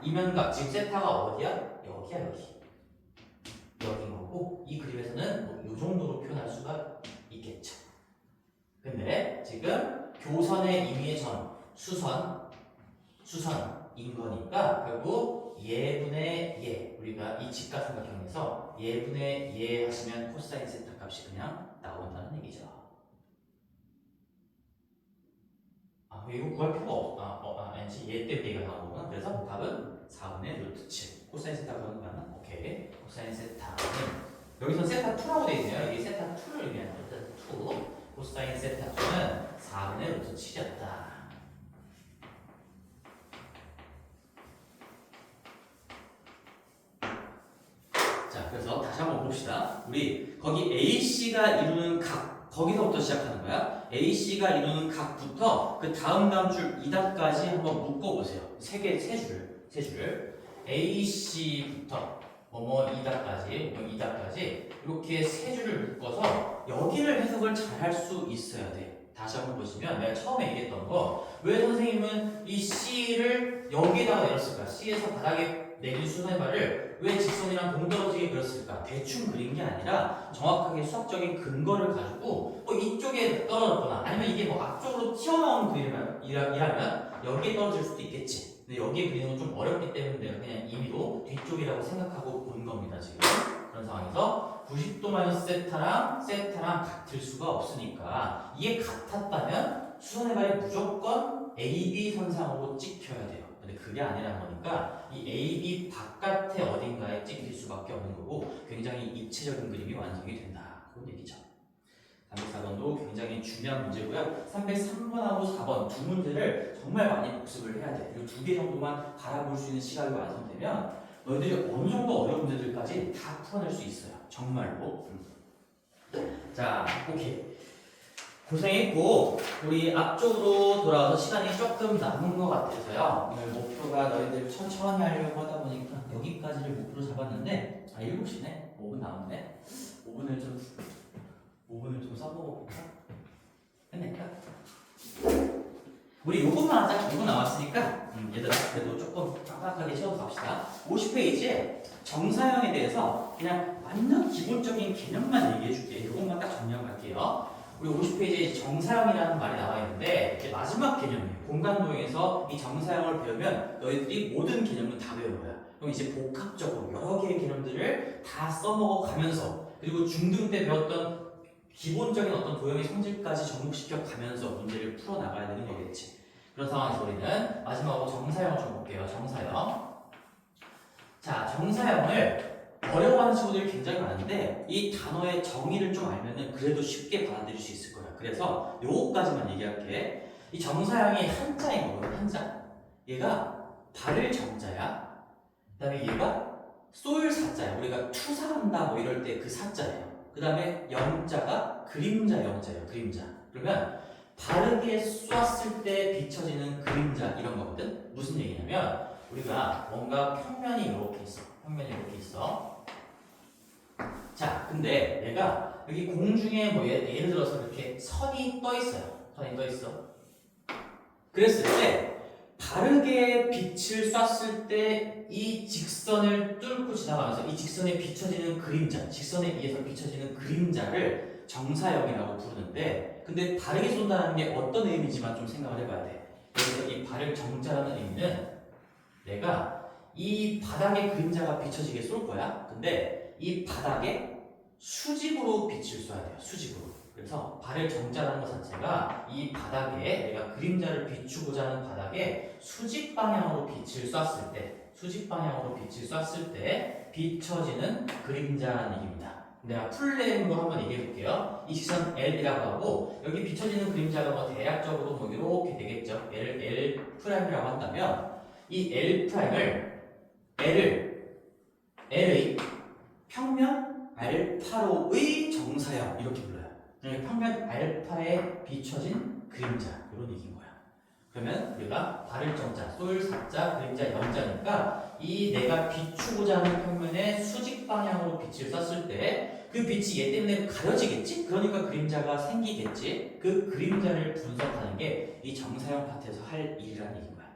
이면각, 지금 세타가 어디야? 여기야, 여기인 거고, 이 그림에서는 뭐 이 정도로 표현할 수가 있겠죠. 근데 지금 교선의 임의의 전, 수선인 거니까 결국 예분의 예, 우리가 이 직각삼각형에서 예분의 예 하시면 코사인 세타 값이 그냥 나온다는 얘기죠. 이거 구할 필요가 없, 아니지, 예 때문에 얘가 나온 거구나. 그래서 답은 4분의 루트 7. 코사인 세타 구하는 거는 오케이. 코사인 세타는 여기서 세타 2라고 돼 있네요. 이게 세타 2를 의미하는 세타 2. 코사인 세타 2는 4분의 루트 7이었다. 자, 그래서 다시 한번 봅시다. 우리 거기 AC가 이루는 각, 거기서부터 시작하는 거야. AC가 이루는 각부터 그 다음 줄 2단까지 한번 묶어보세요. 세 줄을. AC부터 뭐뭐 2단까지 이렇게 세 줄을 묶어서 여기를 해석을 잘 할 수 있어야 돼. 다시 한번 보시면 내가 처음에 얘기했던 거, 왜 선생님은 이 C를 여기에다가 내렸을까? C에서 바닥에 내린 수선의 발을 왜 직선이랑 동떨어지게 그렸을까? 대충 그린 게 아니라 정확하게 수학적인 근거를 가지고 이쪽에 떨어졌거나 아니면 이게 뭐 앞쪽으로 튀어나온 그림이라면 여기에 떨어질 수도 있겠지. 근데 여기에 그리는 건 좀 어렵기 때문에 내가 그냥 임의로 뒤쪽이라고 생각하고 본 겁니다. 지금 그런 상황에서 90도 마이너스 세타랑 같을 수가 없으니까 이게 같았다면 수선의 발이 무조건 AB 선상으로 찍혀야 돼요. 근데 그게 아니라는 거니까 이 AB 바깥에 어딘가에 찍힐 수밖에 없는 거고 굉장히 입체적인 그림이 완성이 된다. 그런 얘기죠. 304번도 굉장히 중요한 문제고요. 303번하고 4번 두 문제를 정말 많이 복습을 해야 돼. 이 두 개 정도만 바라볼 수 있는 시각이 완성되면 너희들이 어느 정도 어려운 문제들까지 다 풀어낼 수 있어요. 정말로. 자, 오케이. 고생했고 우리 앞쪽으로 돌아와서 시간이 조금 남은 것 같아서요. 오늘 목표가 너희들 천천히 하려고 하다 보니까 여기까지를 목표로 잡았는데 7시네? 5분 남았네? 5분을 좀 써보고 볼까? 끝낼까? 우리 요것만 하자. 5분 남았으니까 얘들아 그래도 조금 빡빡하게 채워서 갑시다. 50페이지에 정사형에 대해서 그냥 완전 기본적인 개념만 얘기해 줄게. 이것만 딱 정리하고 갈게요. 우리 50페이지에 정사형이라는 말이 나와 있는데 이게 마지막 개념이에요. 공간도형에서 이 정사형을 배우면 너희들이 모든 개념은 다 배운 거야. 그럼 이제 복합적으로 여러 개의 개념들을 다 써먹어 가면서 그리고 중등 때 배웠던 기본적인 어떤 도형의 성질까지 접목시켜 가면서 문제를 풀어 나가야 되는 거겠지. 그런 상황에서 우리는 마지막으로 정사형을 좀 볼게요. 정사형. 자, 정사형을 어려워하는 친구들이 굉장히 많은데 이 단어의 정의를 좀 알면은 그래도 쉽게 받아들일 수 있을 거야. 그래서 요거까지만 얘기할게. 이 정사형이 한자인 거거든. 한자. 얘가 발을 정자야. 그다음에 얘가 쏠 사자야. 우리가 투사한다 뭐 이럴 때 그 사자예요. 그 다음에 영자가 그림자 영자예요. 그림자. 그러면 바르게 쐈을 때 비춰지는 그림자 이런 거거든. 무슨 얘기냐면 우리가 뭔가 평면이 이렇게 있어. 평면이 이렇게 있어. 자, 근데 내가 여기 공중에 뭐 예를 들어서 이렇게 선이 떠 있어요. 선이 떠 있어. 그랬을 때 바르게 빛을 쐈을 때 이 직선을 뚫고 지나가면서 이 직선에 비춰지는 그림자, 직선에 의해서 비춰지는 그림자를 정사형이라고 부르는데 근데 바르게 쏜다는 게 어떤 의미인지만 좀 생각을 해봐야 돼. 그래서 이 바를 정자라는 의미는 내가 이 바닥에 그림자가 비춰지게 쏠 거야. 근데 이 바닥에 수직으로 빛을 쏴야 돼요. 수직으로. 그래서 발을 정자라는 것 자체가 이 바닥에 내가 그림자를 비추고자 하는 바닥에 수직 방향으로 빛을 쐈을 때 수직 방향으로 빛을 쐈을 때 비춰지는 그림자라는 얘기입니다. 내가 풀네임으로 한번 얘기해 볼게요. 이 직선 L이라고 하고 여기 비춰지는 그림자가 뭐 대략적으로 뭐 이렇게 되겠죠. L 프라임이라고 한다면 이 L 프라임을 L의 평면 알파로의 정사형 이렇게 불러요. 그러니까 평면 알파에 비춰진 그림자 이런 얘기인 거야. 그러면 우리가 발을 정자, 쏠 사자, 그림자 영자니까 이 내가 비추고자 하는 평면에 수직 방향으로 빛을 쐈을 때 그 빛이 얘 때문에 가려지겠지? 그러니까 그림자가 생기겠지? 그 그림자를 분석하는 게 이 정사형 파트에서 할 일이라는 얘기인 거야.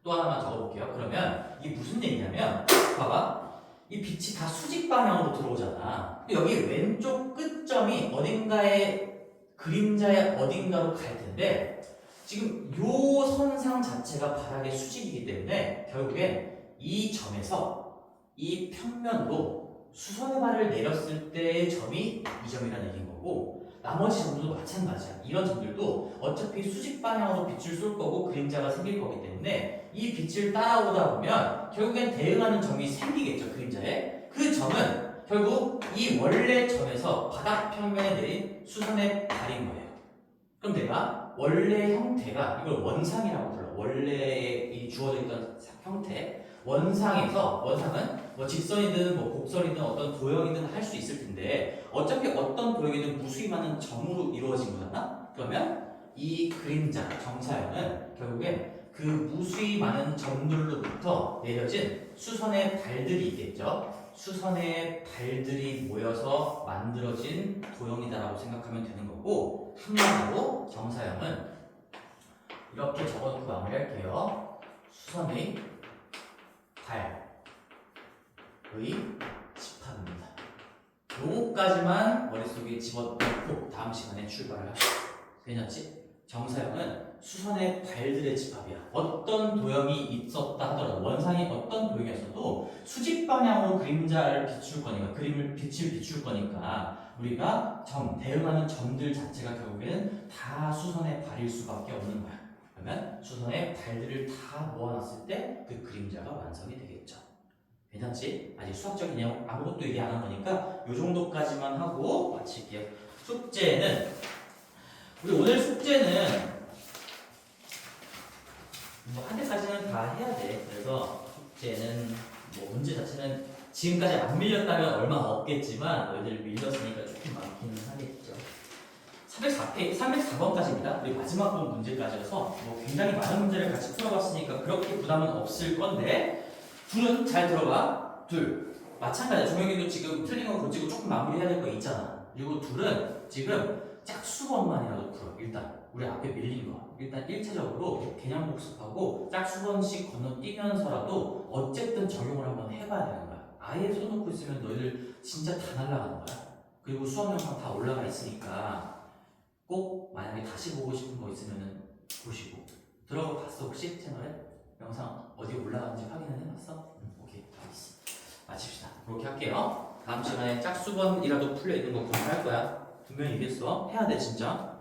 또 하나만 적어볼게요. 그러면 이게 무슨 얘기냐면 봐봐. 이 빛이 다 수직 방향으로 들어오잖아. 여기 왼쪽 끝점이 어딘가에 그림자의 어딘가로 갈 텐데 지금 요 선상 자체가 바닥의 수직이기 때문에 결국엔 이 점에서 이 평면으로 수선의 발을 내렸을 때의 점이 이 점이라는 얘기인 거고 나머지 점들도 마찬가지야. 이런 점들도 어차피 수직 방향으로 빛을 쏠 거고 그림자가 생길 거기 때문에 이 빛을 따라오다 보면 결국엔 대응하는 점이 생기겠죠. 그림자에. 그 점은 결국 이 원래 점에서 바닥 평면에 내린 수선의 발인 거예요. 그럼 내가 원래 형태가 이걸 원상이라고 불러. 원래 이 주어져 있던 형태 원상은 뭐 직선이든 뭐 곡선이든 어떤 도형이든 할 수 있을 텐데 어차피 어떤 도형이든 무수히 많은 점으로 이루어진 거잖아. 그러면 이 그림자 정사형은 결국엔 그 무수히 많은 점들로부터 내려진 수선의 발들이 있겠죠. 수선의 발들이 모여서 만들어진 도형이다라고 생각하면 되는 거고 한마디로 정사형은 이렇게 적어놓고 마무리할게요. 수선의 발의 집합입니다. 요거까지만 머릿속에 집어넣고 다음 시간에 출발을 하시죠. 괜찮지? 정사형은 수선의 발들의 집합이야. 어떤 도형이 있었다 하더라도 원상이 어떤 도형이었어도 수직 방향으로 그림자를 비출 거니까 빛을 비출 거니까 우리가 대응하는 점들 자체가 결국에는 다 수선의 발일 수밖에 없는 거야. 그러면 수선의 발들을 다 모아놨을 때 그 그림자가 완성이 되겠죠. 괜찮지? 아직 수학적인 내용 아무것도 얘기 안 한 거니까 요 정도까지만 하고 마칠게요. 숙제는 우리 오늘 숙제는 뭐 한 대까지는 다 해야 돼. 그래서 숙제는 뭐 문제 자체는 지금까지 안 밀렸다면 얼마 없겠지만 너희들 밀렸으니까 조금 많기는 하겠죠. 304번까지입니다. 우리 마지막 번 문제까지여서 뭐 굉장히 많은 문제를 같이 풀어봤으니까 그렇게 부담은 없을 건데 둘은 잘 들어봐. 둘 마찬가지야. 종영이도 지금 틀린 거 고치고 조금 마무리해야 될 거 있잖아. 그리고 둘은 지금 짝수번만이라도 풀어. 일단 우리 앞에 밀린 거 일단 1차적으로 개념 복습하고 짝수번씩 건너뛰면서라도 어쨌든 적용을 한번 해봐야 되는 거야. 아예 써놓고 있으면 너희들 진짜 다 날아가는 거야. 그리고 수업 영상 다 올라가 있으니까 꼭 만약에 다시 보고 싶은 거 있으면은 보시고 들어가 봤어 혹시 채널에? 영상 어디 올라가는지 확인은 해봤어? 오케이 다 있어. 마칩시다. 그렇게 할게요. 다음 시간에 짝수번이라도 풀려 있는 거 공부할 거야. 분명히 이겼어. 해야 돼 진짜.